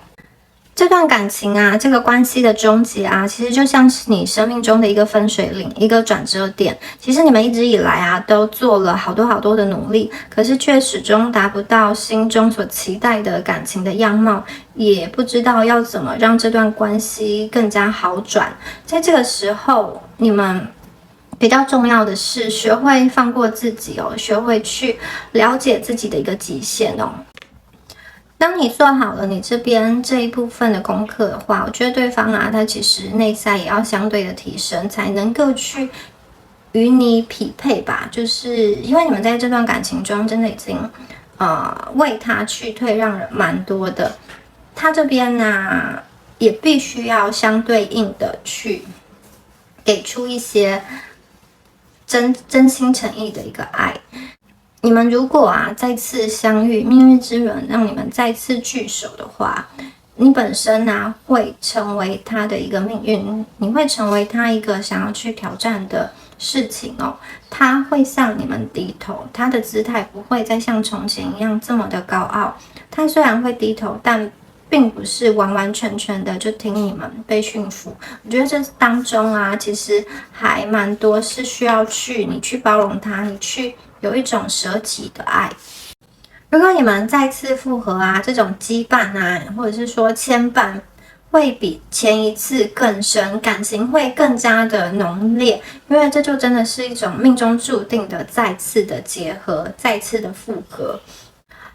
这段感情啊，这个关系的终结啊，其实就像是你生命中的一个分水岭，一个转折点。其实你们一直以来啊，都做了好多的努力，可是却始终达不到心中所期待的感情的样貌，也不知道要怎么让这段关系更加好转。在这个时候，你们比较重要的是学会放过自己哦，学会去了解自己的一个极限哦。当你做好了你这边这一部分的功课的话，我觉得对方啊，他其实内在也要相对的提升，才能够去与你匹配吧。就是因为你们在这段感情中真的已经为他去退让了蛮多的，他这边呢也必须要相对应的去给出一些真心诚意的一个爱。你们如果啊再次相遇，命运之轮让你们再次聚首的话，你本身啊会成为他的一个命运，你会成为他一个想要去挑战的事情哦。他会向你们低头，他的姿态不会再像从前一样这么的高傲。他虽然会低头，但并不是完完全全的就听你们被驯服。我觉得这当中啊，其实还蛮多是需要你去包容他，你去有一种舍己的爱。如果你们再次复合啊，这种羁绊啊，或者是说牵绊，会比前一次更深，感情会更加的浓烈，因为这就真的是一种命中注定的再次的结合，再次的复合。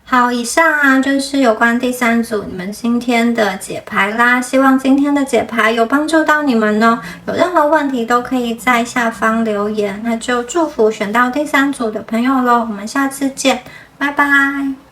好，以上啊就是有关第三组你们今天的解牌啦，希望今天的解牌有帮助到你们哦。有任何问题都可以在下方留言，那就祝福选到第三组的朋友咯，我们下次见，拜拜。